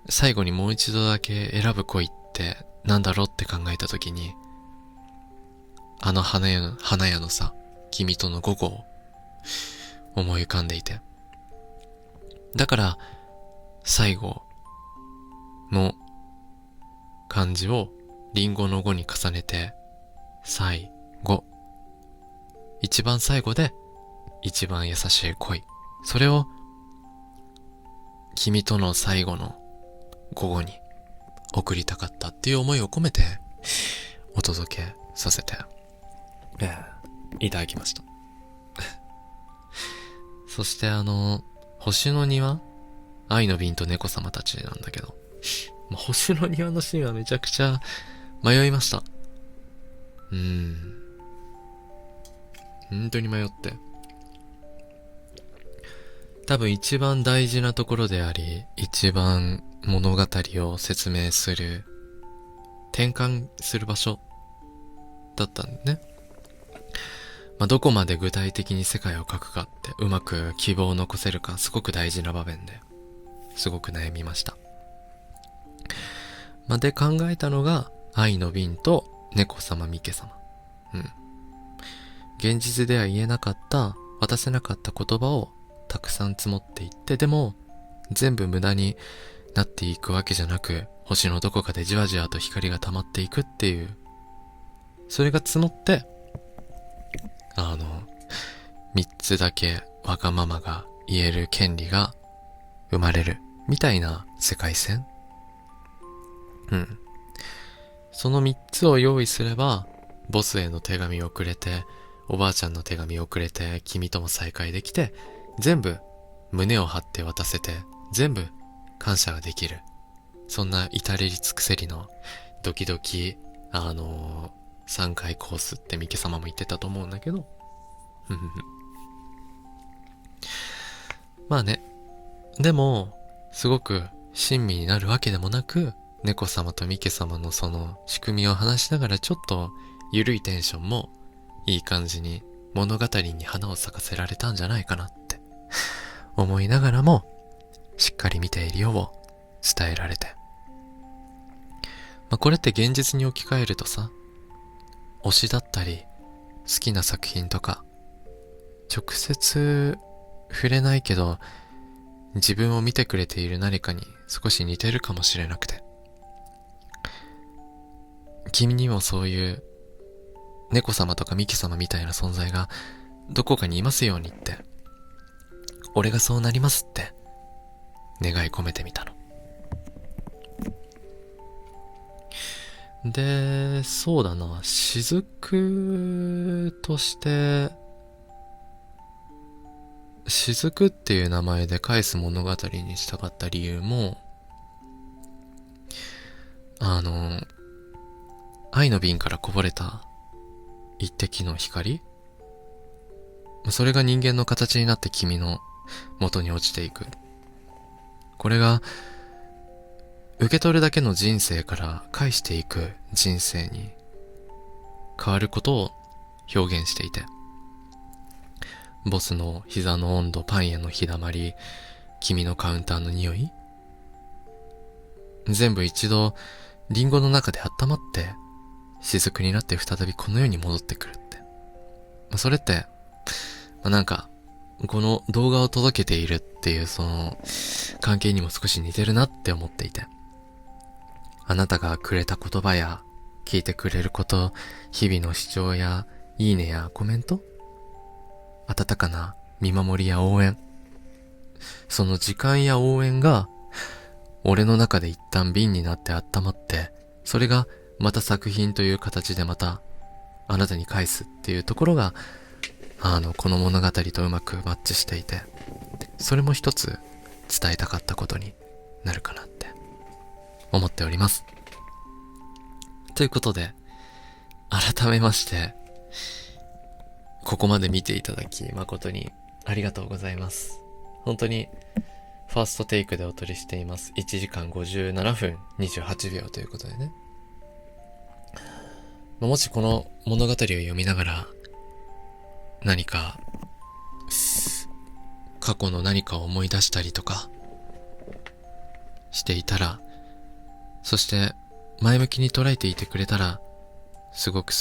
最後にもう一度だけ選ぶ恋ってなんだろうって考えたときに、あの花屋のさ、君との午後を思い浮かんでいて、だから最後の漢字をリンゴの語に重ねて最後、一番最後で一番優しい恋、それを君との最後の午後に送りたかったっていう思いを込めてお届けさせていただきました。そして星の庭、愛の瓶と猫様たちなんだけど、星の庭のシーンはめちゃくちゃ迷いました。本当に迷って。多分一番大事なところであり、一番物語を説明する、転換する場所だったんだね。どこまで具体的に世界を描くかって、うまく希望を残せるか、すごく大事な場面で、すごく悩みました。で考えたのが、愛の瓶と猫様ミケ様。現実では言えなかった、渡せなかった言葉をたくさん積もっていって、でも全部無駄になっていくわけじゃなく、星のどこかでじわじわと光が溜まっていくっていう、それが積もって、3つだけわがままが言える権利が生まれるみたいな世界線。その3つを用意すれば、ボスへの手紙をくれて、おばあちゃんの手紙をくれて、君とも再会できて、全部胸を張って渡せて、全部感謝ができる。そんな至れり尽くせりのドキドキ、3回コースってミケ様も言ってたと思うんだけど。でも、すごく親身になるわけでもなく、猫様とミケ様のその仕組みを話しながら、ちょっと緩いテンションもいい感じに物語に花を咲かせられたんじゃないかなって思いながらも、しっかり見ているよを伝えられて、これって現実に置き換えるとさ、推しだったり好きな作品とか直接触れないけど自分を見てくれている何かに少し似てるかもしれなくて、君にもそういう猫様とかミキ様みたいな存在がどこかにいますようにって、俺がそうなりますって願い込めてみたの。で、そうだな、雫として雫っていう名前で返す物語にしたかった理由も、愛の瓶からこぼれた一滴の光、それが人間の形になって君の元に落ちていく。これが受け取るだけの人生から返していく人生に変わることを表現していて、ボスの膝の温度、パンへの日だまり、君のカウンターの匂い、全部一度リンゴの中で温まって雫になって再びこの世に戻ってくるって、それって、なんかこの動画を届けているっていうその関係にも少し似てるなって思っていて、あなたがくれた言葉や聞いてくれること、日々の視聴やいいねやコメント、温かな見守りや応援、その時間や応援が俺の中で一旦瓶になって温まって、それがまた作品という形でまたあなたに返すっていうところがこの物語とうまくマッチしていて、それも一つ伝えたかったことになるかなって思っております。ということで、改めましてここまで見ていただき誠にありがとうございます。本当にファーストテイクでお撮りしています。1時間57分28秒ということでね、もしこの物語を読みながら何か過去の何かを思い出したりとかしていたら、そして前向きに捉えていてくれたら、すごく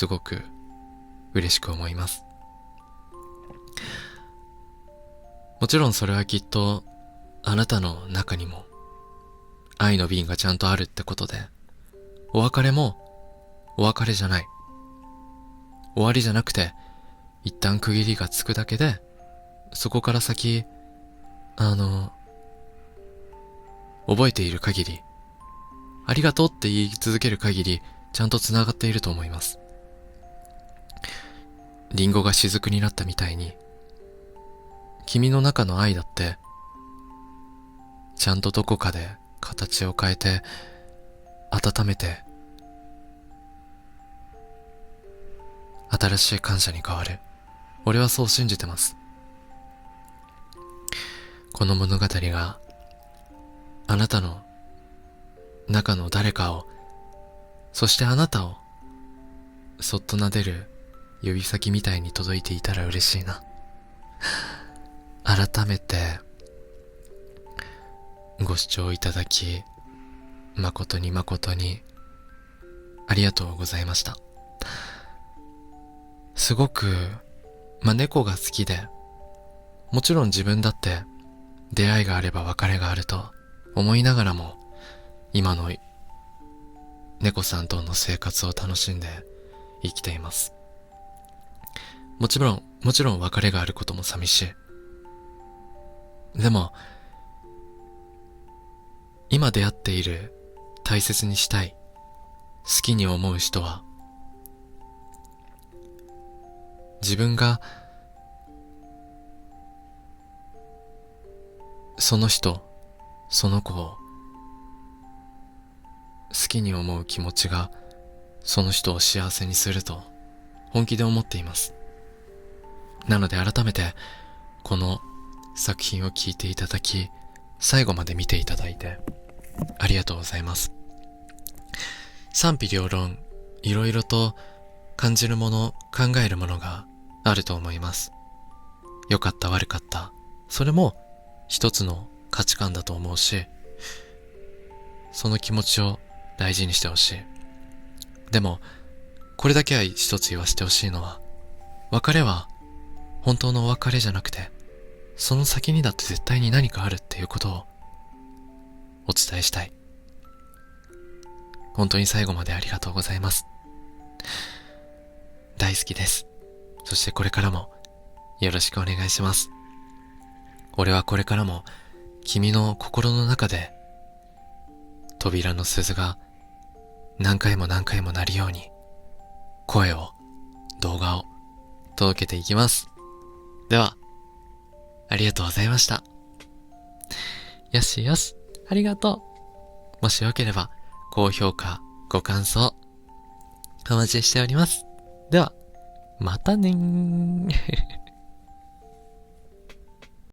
嬉しく思います。もちろんそれはきっとあなたの中にも愛の瓶がちゃんとあるってことで、お別れもお別れじゃない、終わりじゃなくて一旦区切りがつくだけで、そこから先覚えている限り、ありがとうって言い続ける限りちゃんと繋がっていると思います。リンゴが雫になったみたいに、君の中の愛だってちゃんとどこかで形を変えて温めて、新しい感謝に変わる。俺はそう信じてます。この物語があなたの中の誰かを、そしてあなたをそっと撫でる指先みたいに届いていたら嬉しいな。改めてご視聴いただき誠にありがとうございました。すごく猫が好きで、もちろん自分だって出会いがあれば別れがあると思いながらも、今の猫さんとの生活を楽しんで生きています。もちろん別れがあることも寂しい。でも今出会っている、大切にしたい、好きに思う人は、自分がその人その子を好きに思う気持ちがその人を幸せにすると本気で思っています。なので改めてこの作品を聞いていただき、最後まで見ていただいてありがとうございます。賛否両論、いろいろと感じるもの、考えるものがあると思います。良かった悪かった、それも一つの価値観だと思うし、その気持ちを大事にしてほしい。でもこれだけは一つ言わせてほしいのは、別れは本当のお別れじゃなくてその先にだって絶対に何かあるっていうことをお伝えしたい。本当に最後までありがとうございます。大好きです。そしてこれからもよろしくお願いします。俺はこれからも君の心の中で扉の鈴が何回も何回も鳴るように声を、動画を届けていきます。では、ありがとうございました。よしよし、ありがとう。もしよければ高評価、ご感想お待ちしております。では、またねー。